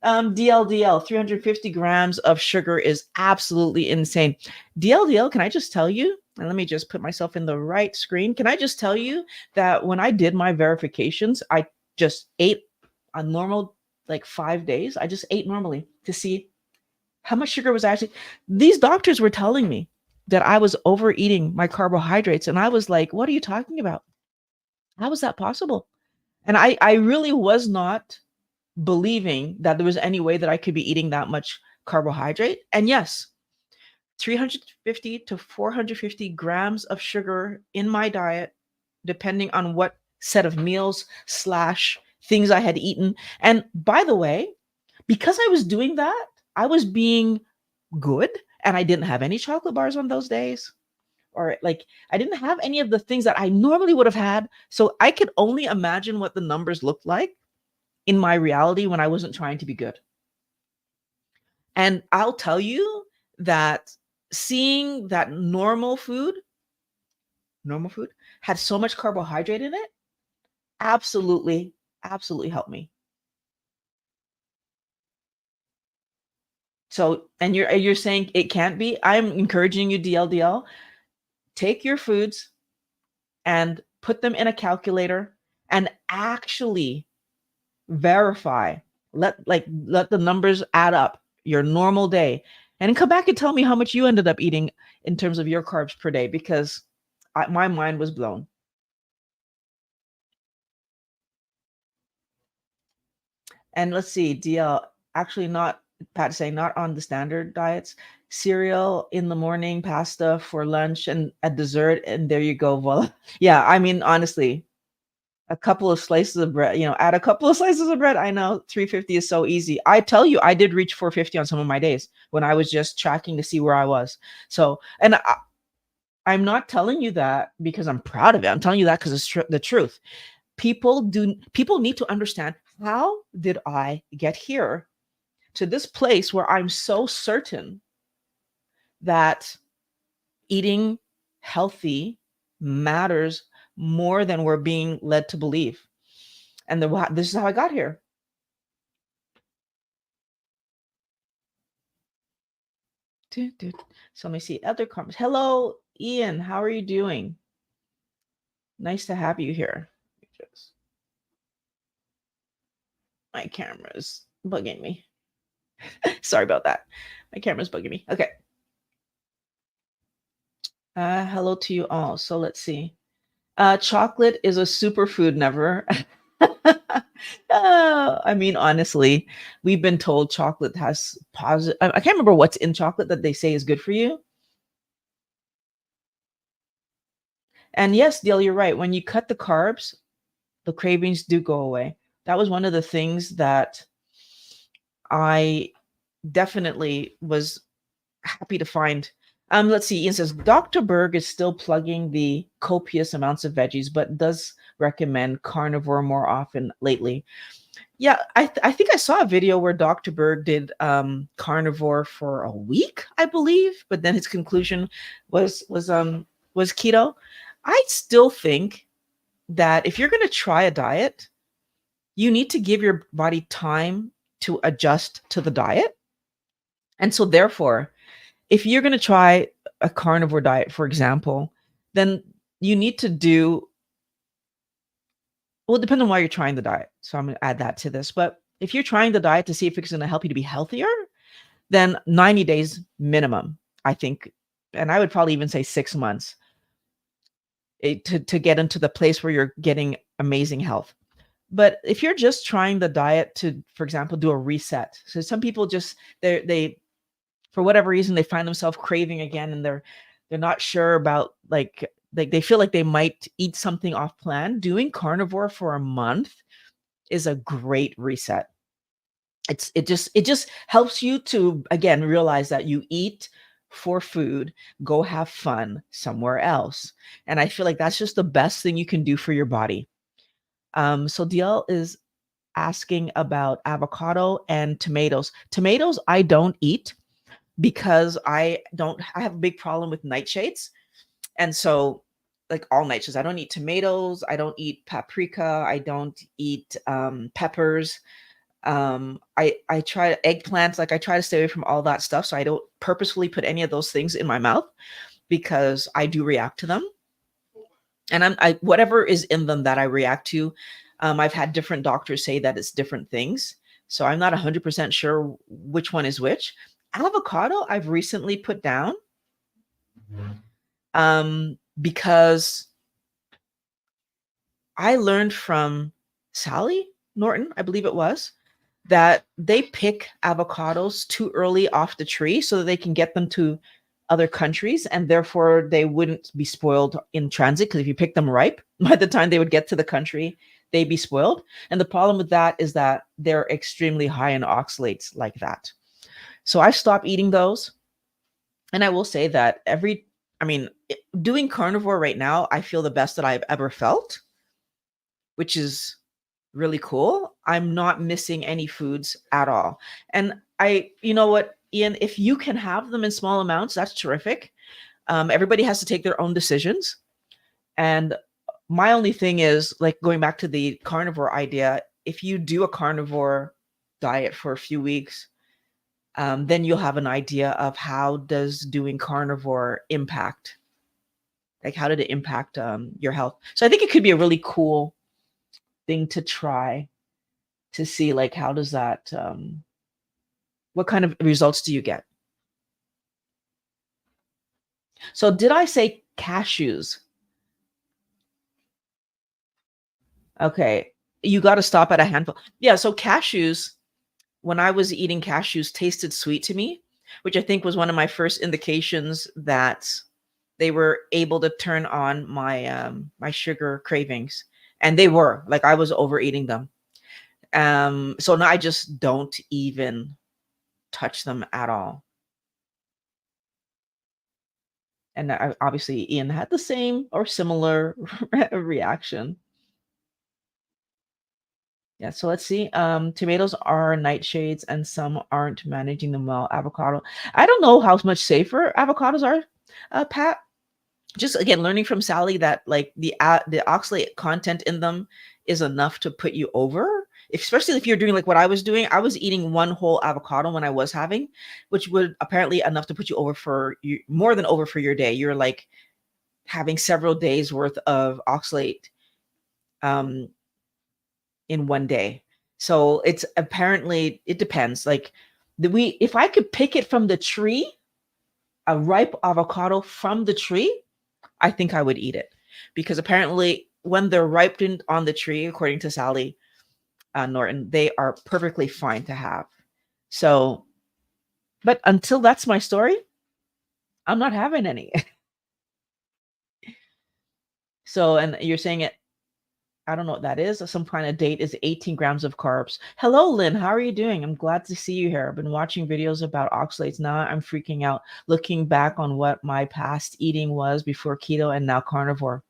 DLDL, 350 grams of sugar is absolutely insane. DLDL, can I just tell you, and let me just put myself in the right screen. Can I just tell you that when I did my verifications, I just ate a normal, like 5 days. I just ate normally to see how much sugar was actually. These doctors were telling me that I was overeating my carbohydrates. And I was like, what are you talking about? How is that possible? And I really was not believing that there was any way that I could be eating that much carbohydrate. And yes, 350 to 450 grams of sugar in my diet, depending on what set of meals slash things I had eaten. And by the way, because I was doing that, I was being good and I didn't have any chocolate bars on those days. Or like I didn't have any of the things that I normally would have had. So I could only imagine what the numbers looked like in my reality when I wasn't trying to be good. And I'll tell you that seeing that normal food had so much carbohydrate in it, absolutely, absolutely helped me. So, and you're saying it can't be. I'm encouraging you, DLDL, take your foods and put them in a calculator and actually verify. Let the numbers add up your normal day, and come back and tell me how much you ended up eating in terms of your carbs per day, because my mind was blown. And let's see, DL, actually not, Pat saying not on the standard diets. Cereal in the morning, pasta for lunch, and a dessert, and there you go. Voila. Yeah, I mean, honestly, a couple of slices of bread, add a couple of slices of bread. I know 350 is so easy. I tell you, I did reach 450 on some of my days when I was just tracking to see where I was. So, and I'm not telling you that because I'm proud of it. I'm telling you that because it's the truth. People need to understand, how did I get here to this place where I'm so certain that eating healthy matters more than we're being led to believe. And this is how I got here. So let me see other comments. Hello, Ian. How are you doing? Nice to have you here. My camera's bugging me. Sorry about that. My camera's bugging me. Okay. Hello to you all. So let's see. Chocolate is a superfood, never. I mean, honestly, we've been told chocolate has positive. I can't remember what's in chocolate that they say is good for you. And yes, Dale, you're right. When you cut the carbs, the cravings do go away. That was one of the things that I definitely was happy to find. Let's see. Ian says Dr. Berg is still plugging the copious amounts of veggies, but does recommend carnivore more often lately. Yeah, I think I saw a video where Dr. Berg did carnivore for a week, I believe, but then his conclusion was keto. I still think that if you're going to try a diet, you need to give your body time to adjust to the diet. And so therefore, if you're going to try a carnivore diet, for example, then you need to do, well, it depends on why you're trying the diet. So I'm going to add that to this. But if you're trying the diet to see if it's going to help you to be healthier, then 90 days minimum, I think. And I would probably even say 6 months to get into the place where you're getting amazing health. But if you're just trying the diet to, for example, do a reset. So some people just, they for whatever reason, they find themselves craving again, and they're not sure about, like they feel like they might eat something off plan. Doing carnivore for a month is a great reset. It just helps you to again realize that you eat for food, go have fun somewhere else. And I feel like that's just the best thing you can do for your body. So DL is asking about avocado and tomatoes. Tomatoes I don't eat because I have a big problem with nightshades. And so like all nightshades, I don't eat tomatoes, I don't eat paprika, I don't eat peppers. I try eggplants, like I try to stay away from all that stuff. So I don't purposefully put any of those things in my mouth because I do react to them. And I whatever is in them that I react to, I've had different doctors say that it's different things. So I'm not 100% sure which one is which. Avocado, I've recently put down because I learned from Sally Norton, I believe it was, that they pick avocados too early off the tree so that they can get them to other countries, and therefore they wouldn't be spoiled in transit, because if you pick them ripe, by the time they would get to the country, they'd be spoiled. And the problem with that is that they're extremely high in oxalates like that. So I stopped eating those. And I will say that doing carnivore right now, I feel the best that I've ever felt, which is really cool. I'm not missing any foods at all. And you know what, Ian, if you can have them in small amounts, that's terrific. Everybody has to take their own decisions. And my only thing is, like, going back to the carnivore idea, if you do a carnivore diet for a few weeks, then you'll have an idea of how does doing carnivore impact, like how did it impact your health. So I think it could be a really cool thing to try to see, like, how does that what kind of results do you get. So did I say cashews? Okay, you got to stop at a handful. Yeah, so cashews, when I was eating cashews, tasted sweet to me, which I think was one of my first indications that they were able to turn on my sugar cravings. And they were, like, I was overeating them. So now I just don't even touch them at all. And obviously Ian had the same or similar reaction. Yeah, so let's see. Tomatoes are nightshades and some aren't managing them well. Avocado. I don't know how much safer avocados are, Pat. Just again, learning from Sally that, like, the oxalate content in them is enough to put you over. Especially if you're doing like what I was doing. I was eating one whole avocado when I was having, which would apparently enough to put you over for you, more than over for your day. You're like having several days worth of oxalate um in one day. So it's apparently, it depends. Like, If I could pick it from the tree, a ripe avocado from the tree, I think I would eat it, because apparently when they're ripened on the tree, according to Sally Norton, they are perfectly fine to have. So, but until that's my story, I'm not having any. So, and you're saying it, I don't know what that is. Some kind of date is 18 grams of carbs. Hello, Lynn. How are you doing? I'm glad to see you here. I've been watching videos about oxalates. Now I'm freaking out, looking back on what my past eating was before keto and now carnivore.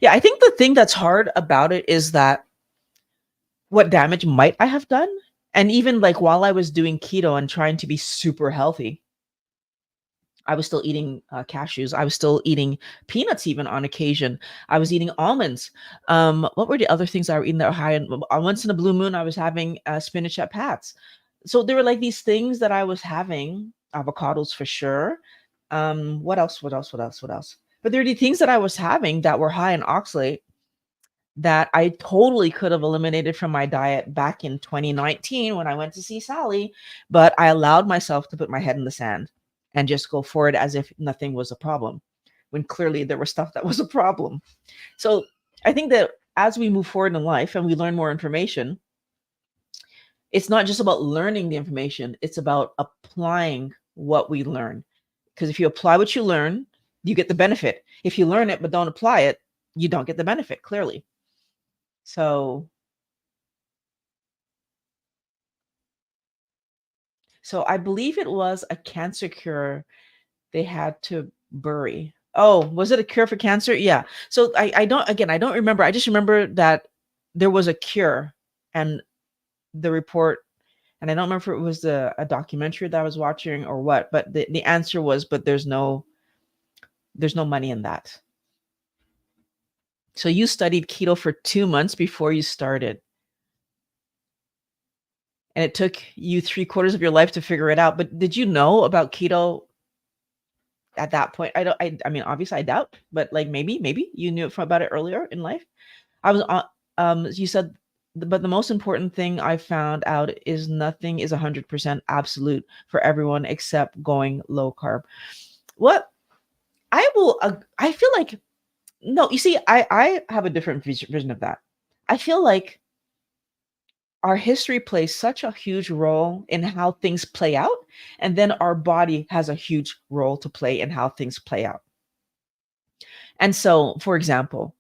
Yeah, I think the thing that's hard about it is that what damage might I have done? And even like while I was doing keto and trying to be super healthy, I was still eating cashews. I was still eating peanuts, even on occasion. I was eating almonds. What were the other things I were eating that were high? And once in a blue moon, I was having spinach at Pat's. So there were like these things that I was having, avocados for sure. What else? What else? What else? What else? But there are the things that I was having that were high in oxalate that I totally could have eliminated from my diet back in 2019 when I went to see Sally, but I allowed myself to put my head in the sand and just go forward as if nothing was a problem, when clearly there was stuff that was a problem. So I think that as we move forward in life and we learn more information, it's not just about learning the information, it's about applying what we learn. Because if you apply what you learn, you get the benefit. If you learn it but don't apply it, you don't get the benefit, clearly. So I believe it was a cancer cure they had to bury. Oh, was it a cure for cancer? Yeah. So I don't, again, I don't remember. I just remember that there was a cure and the report, and I don't remember if it was a documentary that I was watching or what, but the answer was, but there's no money in that. So you studied keto for 2 months before you started. And it took you 3/4 of your life to figure it out. But did you know about keto at that point? I mean, obviously I doubt, but like maybe you knew about it earlier in life. I was on, you said, but the most important thing I found out is nothing is 100% absolute for everyone except going low carb. What I feel like, no, you see, I have a different vision of that. I feel like our history plays such a huge role in how things play out, and then our body has a huge role to play in how things play out. And so, for example,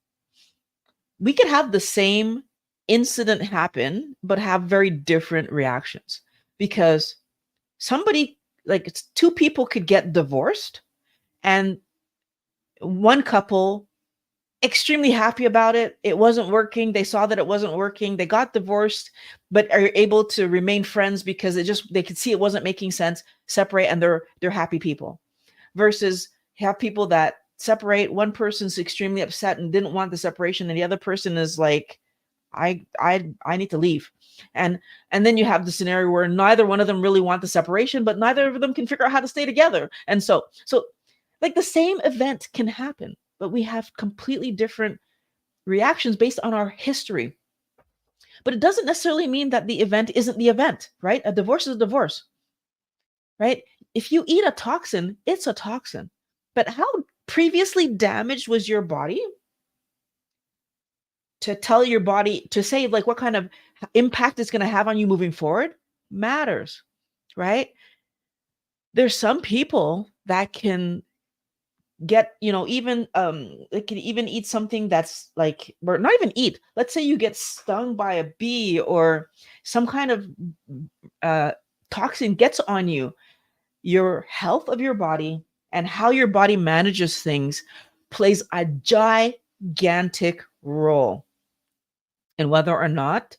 we could have the same incident happen but have very different reactions, because somebody, like two people could get divorced, and one couple extremely happy about it. It wasn't working. They saw that it wasn't working. They got divorced, but are able to remain friends because they could see it wasn't making sense, separate, and they're happy people. Versus have people that separate, one person's extremely upset and didn't want the separation, and the other person is like, I need to leave. And then you have the scenario where neither one of them really want the separation, but neither of them can figure out how to stay together. And so like the same event can happen, but we have completely different reactions based on our history. But it doesn't necessarily mean that the event isn't the event, right? A divorce is a divorce, right? If you eat a toxin, it's a toxin. But how previously damaged was your body to tell your body to say like what kind of impact it's going to have on you moving forward matters, right? There's some people that can get, even they can even eat something that's like, or not even eat, let's say you get stung by a bee or some kind of uh toxin gets on you. Your health of your body and how your body manages things plays a gigantic role in whether or not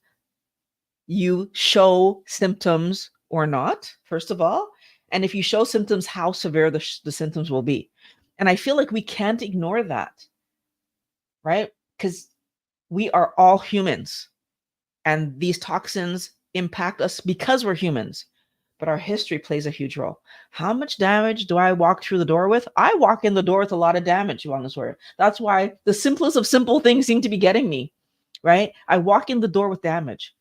you show symptoms or not, first of all. And if you show symptoms, how severe the symptoms will be. And I feel like we can't ignore that, right? Because we are all humans and these toxins impact us because we're humans. But our history plays a huge role. How much damage do I walk through the door with? I walk in the door with a lot of damage, on this word. That's why the simplest of simple things seem to be getting me, right? I walk in the door with damage.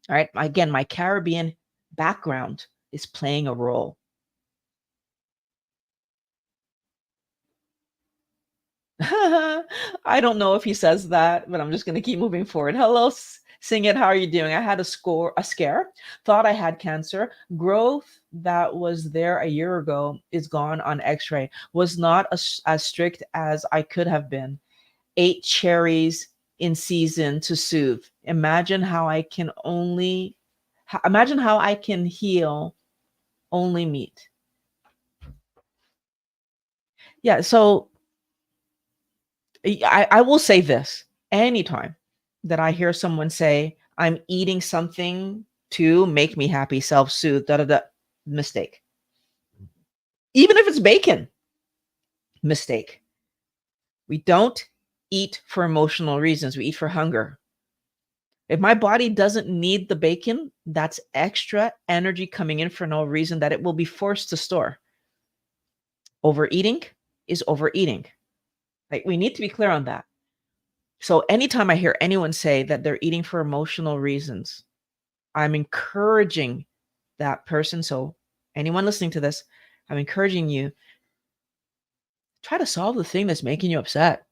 All right. Again, my Caribbean background is playing a role. I don't know if he says that, but I'm just going to keep moving forward. Hello, Sing It. How are you doing? I had a scare, thought I had cancer. Growth that was there a year ago is gone on x-ray. Was not as strict as I could have been. Ate cherries in season to soothe. Imagine how I can heal only meat. Yeah, so I will say this anytime that I hear someone say, I'm eating something to make me happy, self soothe, da da da, mistake. Even if it's bacon, mistake. We don't eat for emotional reasons, we eat for hunger. If my body doesn't need the bacon, that's extra energy coming in for no reason that it will be forced to store. Overeating is overeating. Like, we need to be clear on that. So anytime I hear anyone say that they're eating for emotional reasons, I'm encouraging that person. So anyone listening to this, I'm encouraging you, try to solve the thing that's making you upset.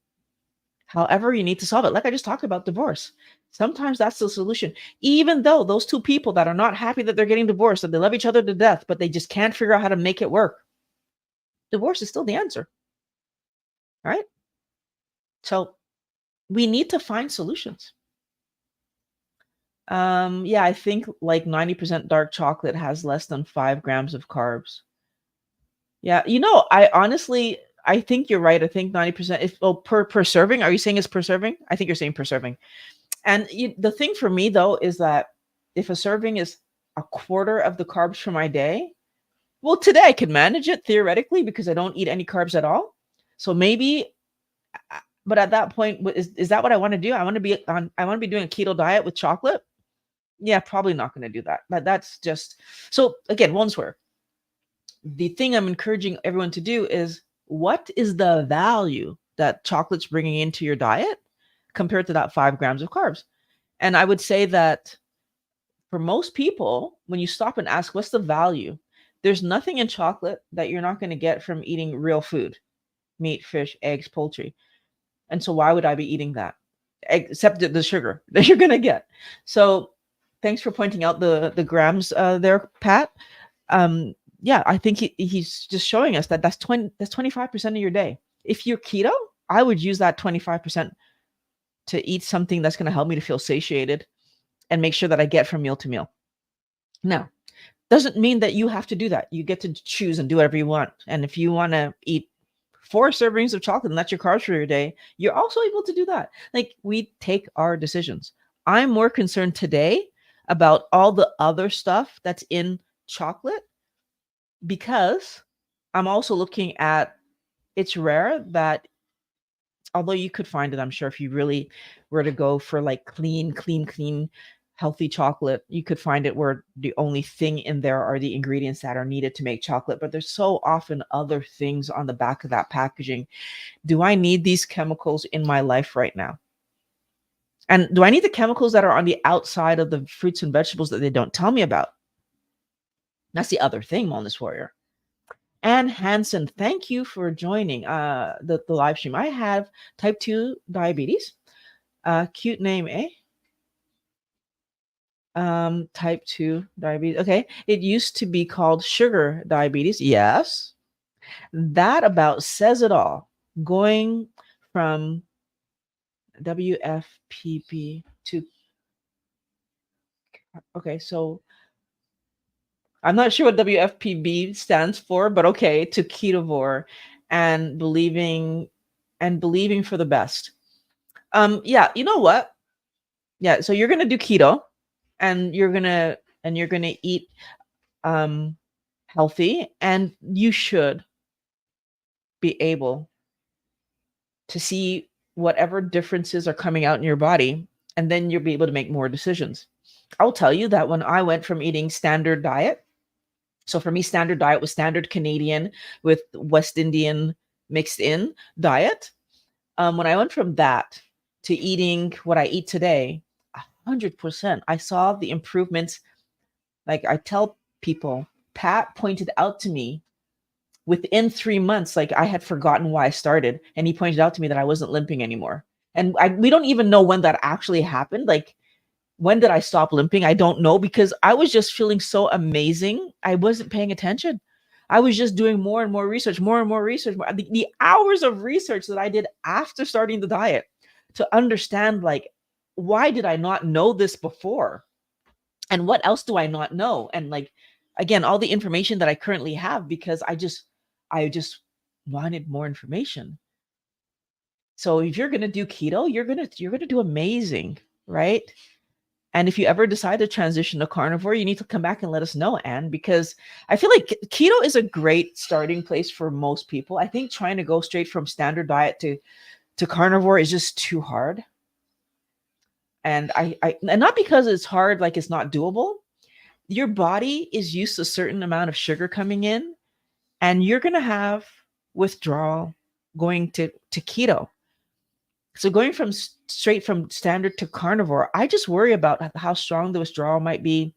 However you need to solve it. Like I just talked about divorce. Sometimes that's the solution. Even though those two people that are not happy that they're getting divorced, that they love each other to death, but they just can't figure out how to make it work. Divorce is still the answer. Right? So we need to find solutions. Yeah, I think like 90% dark chocolate has less than 5 grams of carbs. Yeah, I think you're right. I think 90%, if per serving. Are you saying it's per serving? I think you're saying per serving. And the thing for me though is that if a serving is a quarter of the carbs for my day, well, today I can manage it theoretically because I don't eat any carbs at all. So maybe, but at that point, is that what I want to do? I want to be doing a keto diet with chocolate. Yeah, probably not going to do that. But that's just, so again, one swear. The thing I'm encouraging everyone to do is, what is the value that chocolate's bringing into your diet compared to that 5 grams of carbs? And I would say that for most people, when you stop and ask, what's the value? There's nothing in chocolate that you're not going to get from eating real food, meat, fish, eggs, poultry. And so why would I be eating that? Except the sugar that you're going to get. So thanks for pointing out the grams there, Pat. Yeah, I think he's just showing us that that's 25% of your day. If you're keto, I would use that 25% to eat something that's going to help me to feel satiated and make sure that I get from meal to meal. Now, doesn't mean that you have to do that. You get to choose and do whatever you want. And if you want to eat 4 servings of chocolate and that's your carbs for your day, you're also able to do that. Like, we take our decisions. I'm more concerned today about all the other stuff that's in chocolate, because I'm also looking at, it's rare that, although you could find it, I'm sure if you really were to go for like clean, healthy chocolate, you could find it where the only thing in there are the ingredients that are needed to make chocolate. But there's so often other things on the back of that packaging. Do I need these chemicals in my life right now? And do I need the chemicals that are on the outside of the fruits and vegetables that they don't tell me about? That's the other thing, Wellness Warrior. Ann Hansen, thank you for joining the live stream. I have type 2 diabetes. Cute name, eh? Type 2 diabetes. Okay. It used to be called sugar diabetes. Yes. That about says it all. Going from WFPP to, okay, so I'm not sure what WFPB stands for, but okay, to ketovore, and believing for the best. Yeah, you know what? Yeah, so you're gonna do keto, and you're gonna eat um healthy, and you should be able to see whatever differences are coming out in your body, and then you'll be able to make more decisions. I'll tell you that when I went from eating standard diet, so for me, standard diet was standard Canadian with West Indian mixed in diet. When I went from that to eating what I eat today, 100%, I saw the improvements Like I tell people, Pat pointed out to me within 3 months, like I had forgotten why I started, and he pointed out to me that I wasn't limping anymore. And we don't even know when that actually happened. Like, when did I stop limping? I don't know, because I was just feeling so amazing. I wasn't paying attention. I was just doing more and more research, more and more research. The hours of research that I did after starting the diet to understand, like, why did I not know this before? And what else do I not know? And like, again, all the information that I currently have, because I just wanted more information. So if you're going to do keto, you're going to do amazing, right? And if you ever decide to transition to carnivore, you need to come back and let us know, Anne, because I feel like keto is a great starting place for most people. I think trying to go straight from standard diet to carnivore is just too hard. And and not because it's hard, like it's not doable. Your body is used to a certain amount of sugar coming in, and you're going to have withdrawal going to keto. So going from straight from standard to carnivore, I just worry about how strong the withdrawal might be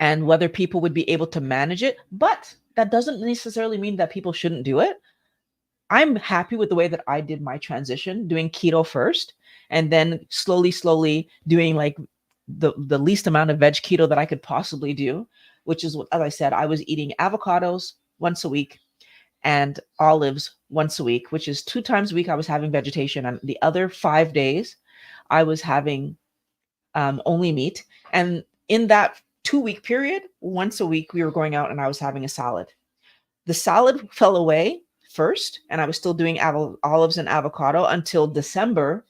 and whether people would be able to manage it. But that doesn't necessarily mean that people shouldn't do it. I'm happy with the way that I did my transition, doing keto first, and then slowly doing like the least amount of veg keto that I could possibly do, which is what, as I said, I was eating avocados once a week and olives once a week, which is 2 times a week I was having vegetation. And the other 5 days I was having only meat. And in that 2 week period, once a week, we were going out and I was having a salad. The salad fell away first, and I was still doing olives and avocado until December,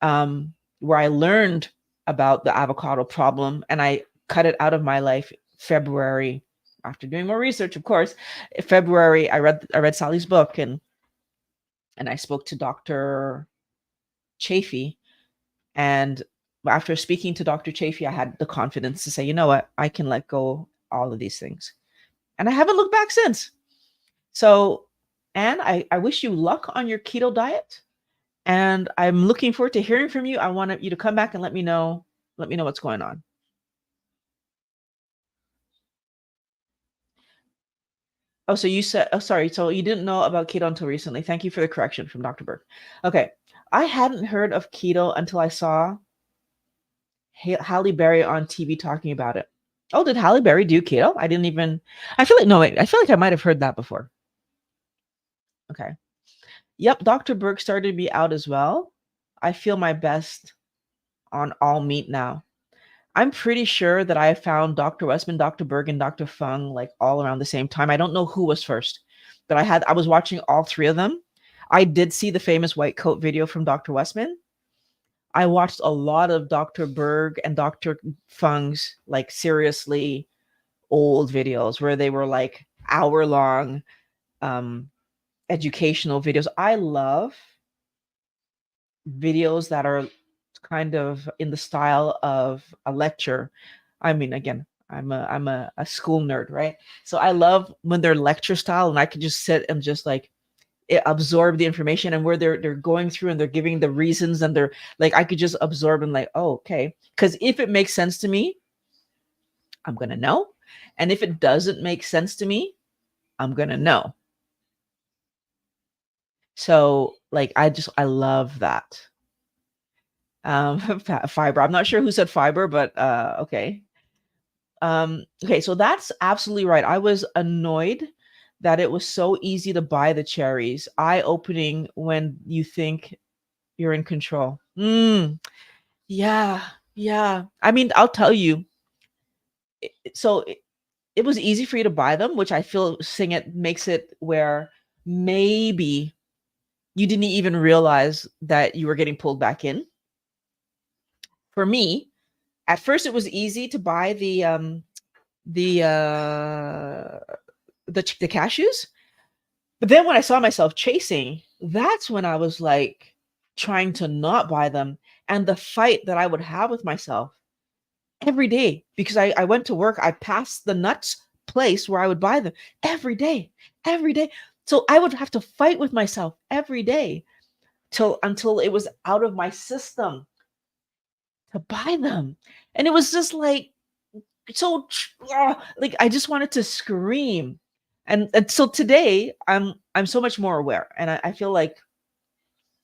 where I learned about the avocado problem and I cut it out of my life. February, after doing more research, of course, February, I read Sally's book, and I spoke to Dr. Chafee. And after speaking to Dr. Chafee, I had the confidence to say, you know what, I can let go all of these things. And I haven't looked back since. So, Anne, I wish you luck on your keto diet. And I'm looking forward to hearing from you. I want you to come back and let me know what's going on. Oh, so you said, oh, sorry. So you didn't know about keto until recently. Thank you for the correction from Dr. Burke. Okay. I hadn't heard of keto until I saw Halle Berry on TV talking about it. Oh, did Halle Berry do keto? I didn't even, I feel like, no, wait, I feel like I might have heard that before. Okay. Yep. Dr. Burke started me out as well. I feel my best on all meat now. I'm pretty sure that I found Dr. Westman, Dr. Berg, and Dr. Fung like all around the same time. I don't know who was first, but I was watching all three of them. I did see the famous white coat video from Dr. Westman. I watched a lot of Dr. Berg and Dr. Fung's like seriously old videos where they were like hour long educational videos. I love videos that are kind of in the style of a lecture. I mean, again, I'm a school nerd, right? So I love when they're lecture style and I can just sit and just like absorb the information, and where they're going through and they're giving the reasons, and they're like, I could just absorb and like, oh, okay. Because if it makes sense to me, I'm gonna know. And if it doesn't make sense to me, I'm gonna know. So like I love that. Fiber. I'm not sure who said fiber, but okay. Okay, so that's absolutely right. I was annoyed that it was so easy to buy the cherries. Eye-opening when you think you're in control. Yeah, yeah. I mean, I'll tell you. So it was easy for you to buy them, which I feel saying it makes it where maybe you didn't even realize that you were getting pulled back in. For me, at first it was easy to buy the the cashews. But then when I saw myself chasing, that's when I was like trying to not buy them, and the fight that I would have with myself every day, because I went to work, I passed the nuts place where I would buy them every day, every day. So I would have to fight with myself every day until it was out of my system to buy them. And it was just like so like I just wanted to scream. And so today I'm so much more aware. And I feel like,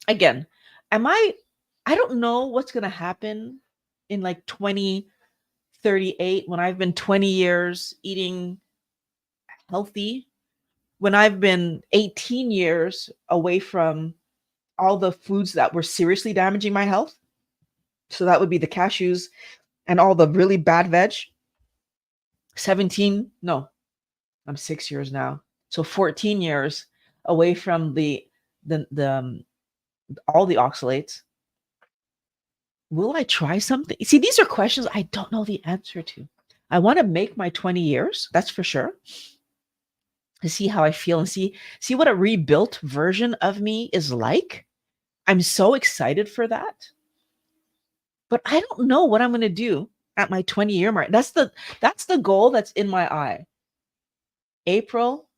again, am I don't know what's gonna happen in like 2038 when I've been 20 years eating healthy, when I've been 18 years away from all the foods that were seriously damaging my health. So that would be the cashews and all the really bad veg. 17, no, I'm 6 years now. So 14 years away from the all the oxalates. Will I try something? See, these are questions I don't know the answer to. I want to make my 20 years, that's for sure, to see how I feel and see what a rebuilt version of me is like. I'm so excited for that. But I don't know what I'm going to do at my 20-year mark. That's the goal that's in my eye. April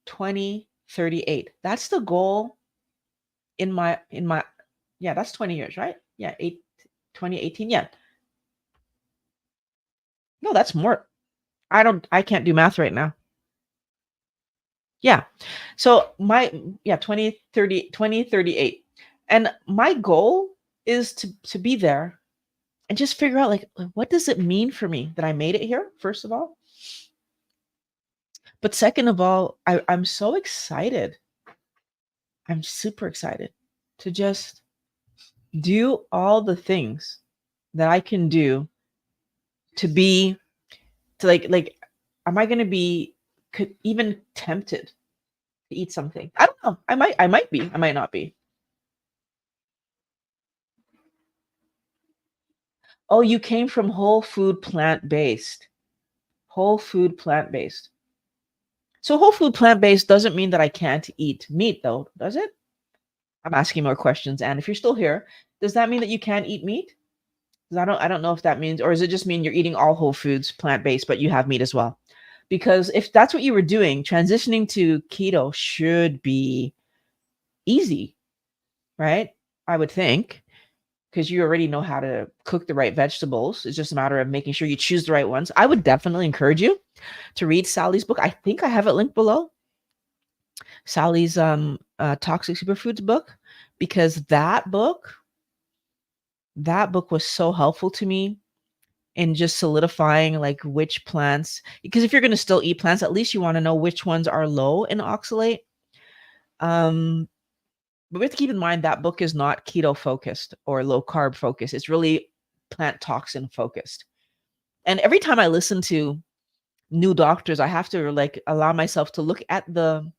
2038. That's the goal in my yeah, that's 20 years, right? Yeah, 2018. Yeah. No, that's more. I can't do math right now. Yeah. So my yeah, 2038. And my goal is to be there and just figure out, like, what does it mean for me that I made it here, first of all? But second of all, I'm so excited. I'm super excited to just do all the things that I can do to be to like am I going to be even tempted to eat something? I don't know. I might be. I might not be. Oh, you came from whole food plant-based. Whole food plant-based. So whole food plant-based doesn't mean that I can't eat meat though, does it? I'm asking more questions. And if you're still here, does that mean that you can't eat meat? 'Cause I don't know if that means, or does it just mean you're eating all whole foods, plant-based, but you have meat as well? Because if that's what you were doing, transitioning to keto should be easy, right? I would think, because you already know how to cook the right vegetables. It's just a matter of making sure you choose the right ones. I would definitely encourage you to read Sally's book. I think I have it linked below. Sally's Toxic Superfoods book, because that book was so helpful to me in just solidifying like which plants, because if you're going to still eat plants, at least you want to know which ones are low in oxalate. But we have to keep in mind that book is not keto focused or low carb focused. It's really plant toxin focused. And every time I listen to new doctors, I have to like allow myself to look at the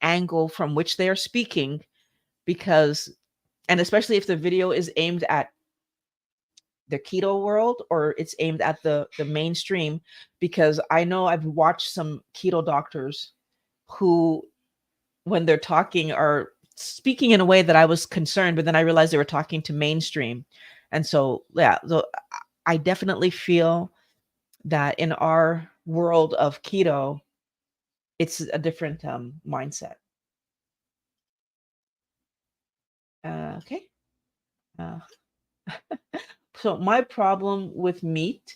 angle from which they are speaking, because, and especially if the video is aimed at the keto world or it's aimed at the mainstream, because I know I've watched some keto doctors who, when they're talking, are speaking in a way that I was concerned, but then I realized they were talking to mainstream. And so yeah, so I definitely feel that in our world of keto, it's a different mindset. Okay. Uh, so my problem with meat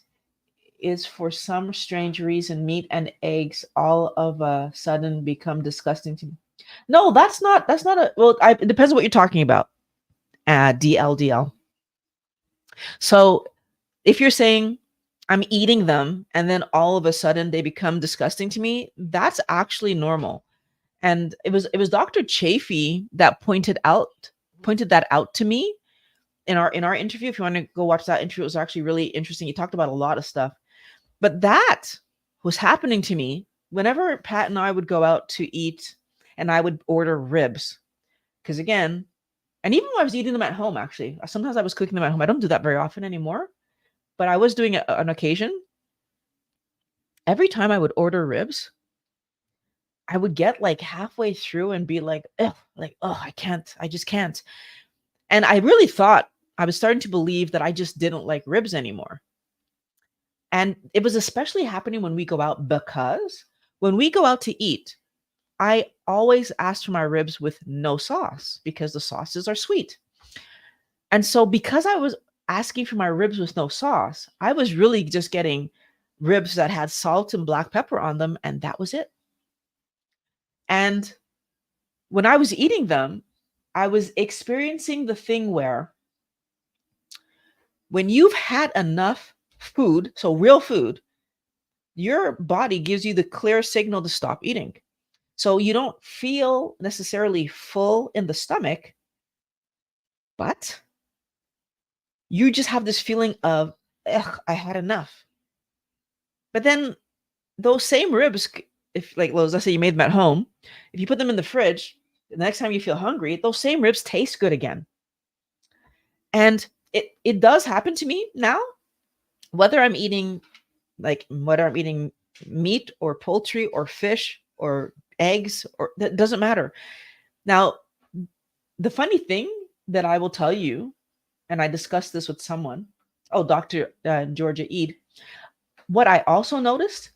is, for some strange reason, meat and eggs all of a sudden become disgusting to me. No, that's not a, well, it depends on what you're talking about. DLDL. So if you're saying I'm eating them and then all of a sudden they become disgusting to me, that's actually normal. And it was Dr. Chafee that pointed that out to me in our interview. If you want to go watch that interview, it was actually really interesting. He talked about a lot of stuff. But that was happening to me whenever Pat and I would go out to eat and I would order ribs. Because again, and even when I was eating them at home, actually, sometimes I was cooking them at home. I don't do that very often anymore, but I was doing it on occasion. Every time I would order ribs, I would get like halfway through and be like, ugh, like, oh, I can't. I just can't. And I really thought, I was starting to believe that I just didn't like ribs anymore. And it was especially happening when we go out, because when we go out to eat, I always ask for my ribs with no sauce because the sauces are sweet. And so because asking for my ribs with no sauce. I was really just getting ribs that had salt and black pepper on them, and that was it. And when I was eating them, I was experiencing the thing where when you've had enough food, so real food, your body gives you the clear signal to stop eating. So you don't feel necessarily full in the stomach, but you just have this feeling of, ugh, I had enough. But then those same ribs, if like, let's say you made them at home, if you put them in the fridge, the next time you feel hungry, those same ribs taste good again. And it does happen to me now, whether I'm eating meat or poultry or fish or eggs, or that doesn't matter. Now, the funny thing that I will tell you, and I discussed this with someone, Dr. Georgia Eid, what I also noticed,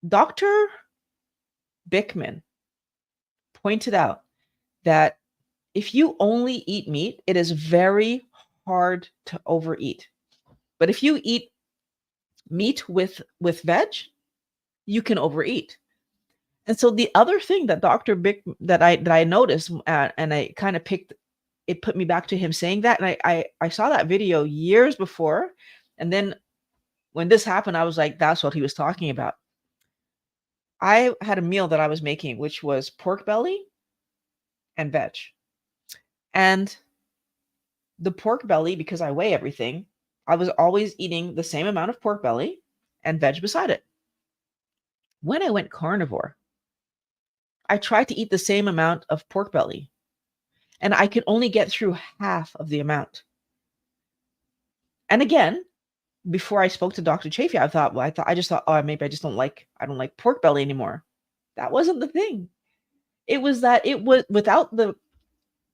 Dr. Bickman pointed out that if you only eat meat, it is very hard to overeat. But if you eat meat with veg, you can overeat. And so the other thing that Dr. Bick that I noticed, and I kind of it put me back to him saying that, and I saw that video years before, and then when this happened, I was like, that's what he was talking about. I had a meal that I was making, which was pork belly and veg. And the pork belly, because I weigh everything, I was always eating the same amount of pork belly and veg beside it. When I went carnivore, I tried to eat the same amount of pork belly, and I could only get through half of the amount. And again, before I spoke to Dr. Chafee, I just thought, oh, maybe I don't like pork belly anymore. That wasn't the thing. It was that it was without the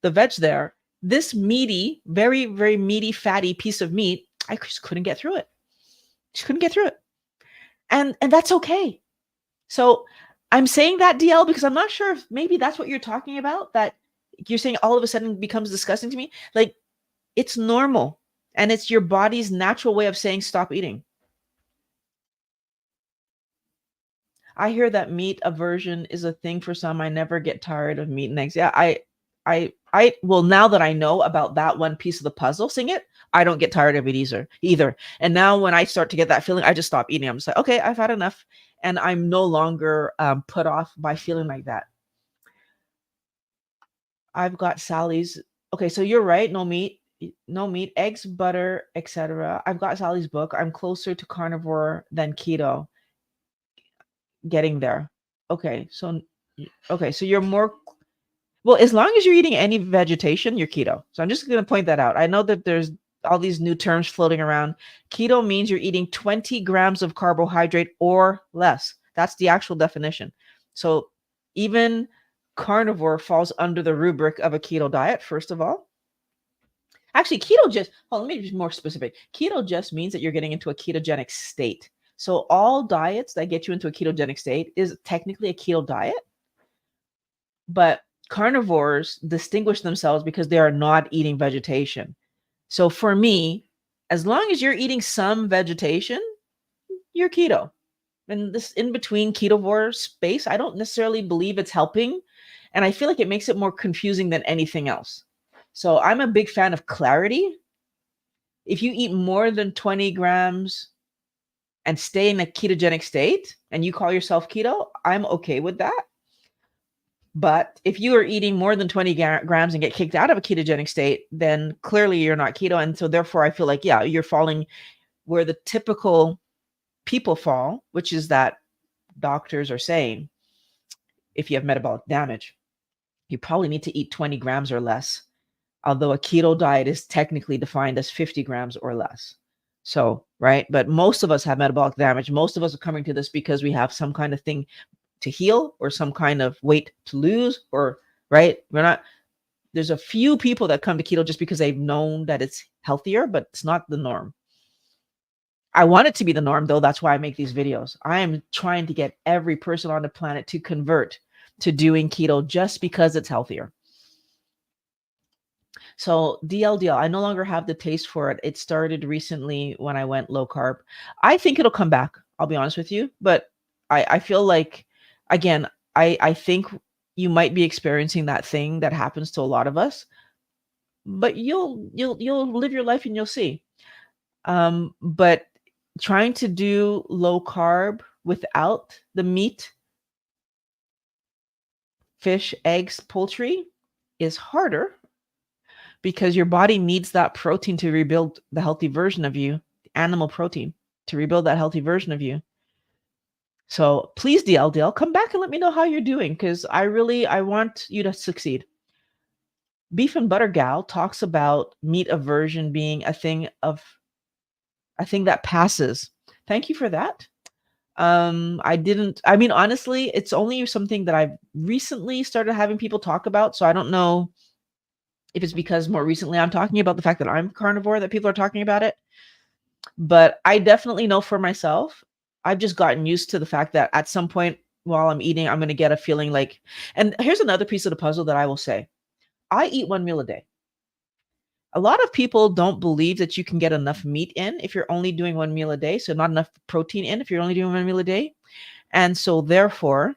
veg there, this meaty, very, very meaty, fatty piece of meat, I just couldn't get through it. Just couldn't get through it. And that's okay. So I'm saying that, DL, because I'm not sure if maybe that's what you're talking about, that you're saying all of a sudden becomes disgusting to me. Like, it's normal, and it's your body's natural way of saying stop eating. I hear that meat aversion is a thing for some. I never get tired of meat and eggs. Yeah, well, now that I know about that one piece of the puzzle, seeing it, I don't get tired of it either. And now when I start to get that feeling, I just stop eating. I'm just like, okay, I've had enough. And I'm no longer put off by feeling like that. I've got Sally's. Okay, so you're right. No meat, eggs, butter, etc. I've got Sally's book. I'm closer to carnivore than keto. Getting there. Okay, so you're more, well, as long as you're eating any vegetation, you're keto. So I'm just going to point that out. I know that there's all these new terms floating around. Keto means you're eating 20 grams of carbohydrate or less. That's the actual definition. So even carnivore falls under the rubric of a keto diet, first of all. Actually, let me be more specific. Keto just means that you're getting into a ketogenic state. So all diets that get you into a ketogenic state is technically a keto diet. But carnivores distinguish themselves because they are not eating vegetation. So for me, as long as you're eating some vegetation, you're keto. And this in between ketovore space, I don't necessarily believe it's helping. And I feel like it makes it more confusing than anything else. So I'm a big fan of clarity. If you eat more than 20 grams and stay in a ketogenic state and you call yourself keto, I'm okay with that. But if you are eating more than 20 grams and get kicked out of a ketogenic state, then clearly you're not keto. And so therefore I feel like, yeah, you're falling where the typical people fall, which is that doctors are saying, if you have metabolic damage, you probably need to eat 20 grams or less. Although a keto diet is technically defined as 50 grams or less. So, right. But most of us have metabolic damage. Most of us are coming to this because we have some kind of thing to heal or some kind of weight to lose, or right. There's a few people that come to keto just because they've known that it's healthier, but it's not the norm. I want it to be the norm, though. That's why I make these videos. I am trying to get every person on the planet to convert to doing keto just because it's healthier. So DLDL, I no longer have the taste for it. It started recently when I went low carb. I think it'll come back. I'll be honest with you, but I feel like, again, I think you might be experiencing that thing that happens to a lot of us, but you'll live your life and you'll see. But trying to do low carb without the meat, fish, eggs, poultry is harder because your body needs that protein to rebuild the healthy version of you, animal protein, to rebuild that healthy version of you. So please, DLDL, come back and let me know how you're doing, because I want you to succeed. Beef and Butter Gal talks about meat aversion being a thing that passes. Thank you for that. I mean, honestly, it's only something that I've recently started having people talk about. So I don't know if it's because more recently I'm talking about the fact that I'm carnivore that people are talking about it. But I definitely know for myself, I've just gotten used to the fact that at some point while I'm eating, I'm going to get a feeling like, and here's another piece of the puzzle that I will say. I eat one meal a day. A lot of people don't believe that you can get enough meat in if you're only doing one meal a day. So not enough protein in if you're only doing one meal a day. And so therefore,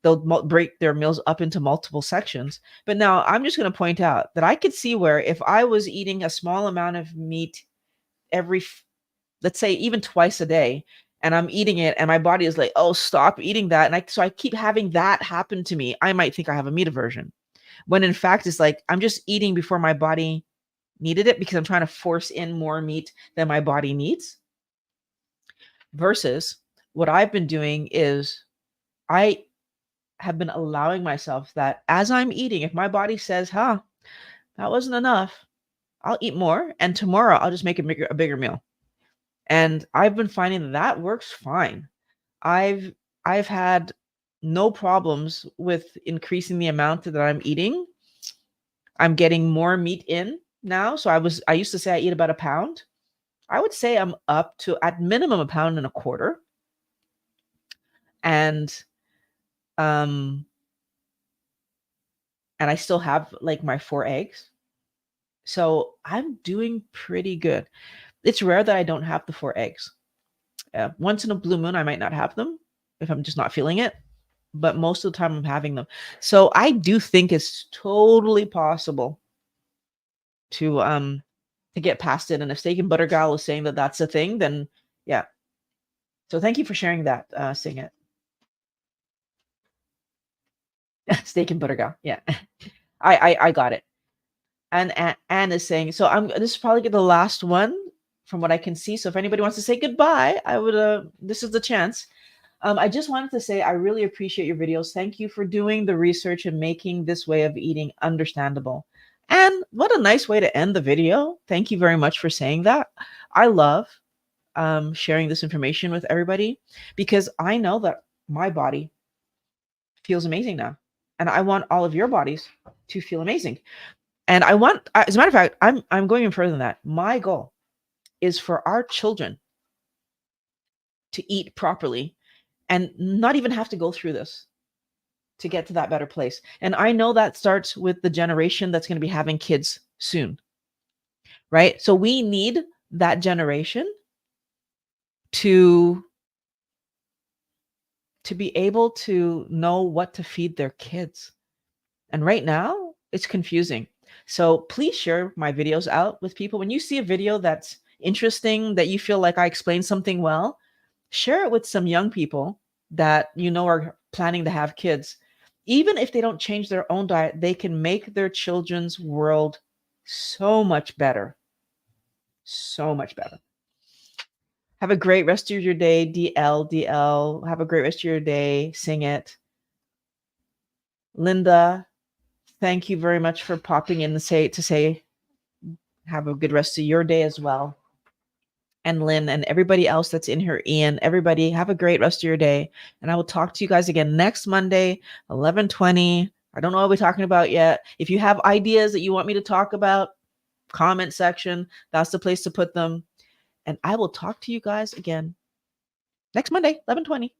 they'll break their meals up into multiple sections. But now I'm just going to point out that I could see where if I was eating a small amount of meat every, let's say even twice a day, and I'm eating it and my body is like, oh, stop eating that. And so I keep having that happen to me. I might think I have a meat aversion, when in fact it's like, I'm just eating before my body needed it because I'm trying to force in more meat than my body needs. Versus what I've been doing is I have been allowing myself that as I'm eating, if my body says, that wasn't enough, I'll eat more. And tomorrow I'll just make a bigger meal. And I've been finding that works fine. I've had no problems with increasing the amount that I'm eating. I'm getting more meat in now. So I used to say I eat about a pound. I would say I'm up to at minimum a pound and a quarter. And and I still have like my 4 eggs. So I'm doing pretty good. It's rare that I don't have the 4 eggs. Once in a blue moon, I might not have them if I'm just not feeling it. But most of the time I'm having them. So I do think it's totally possible to get past it. And if Steak and Butter Gal is saying that that's a thing, then yeah. So thank you for sharing that, Sing It. Steak and Butter Gal. Yeah. I got it. And Anne is saying, so this is probably the last one from what I can see. So if anybody wants to say goodbye, I would this is the chance. I just wanted to say I really appreciate your videos. Thank you for doing the research and making this way of eating understandable. And what a nice way to end the video. Thank you very much for saying that. I love sharing this information with everybody because I know that my body feels amazing now. And I want all of your bodies to feel amazing. And I want, as a matter of fact, I'm going even further than that. My goal is for our children to eat properly and not even have to go through this to get to that better place. And I know that starts with the generation that's going to be having kids soon, right? So we need that generation to be able to know what to feed their kids. And right now, it's confusing. So please share my videos out with people. When you see a video that's interesting, that you feel like I explained something well, share it with some young people that you know are planning to have kids. Even if they don't change their own diet, they can make their children's world so much better. So much better. Have a great rest of your day, DL. Have a great rest of your day. Sing It. Linda, thank you very much for popping in to say have a good rest of your day as well. And Lynn and everybody else that's in here, Ian, everybody have a great rest of your day. And I will talk to you guys again next Monday, 11:20. I don't know what we're talking about yet. If you have ideas that you want me to talk about, comment section, that's the place to put them. And I will talk to you guys again next Monday, 11:20.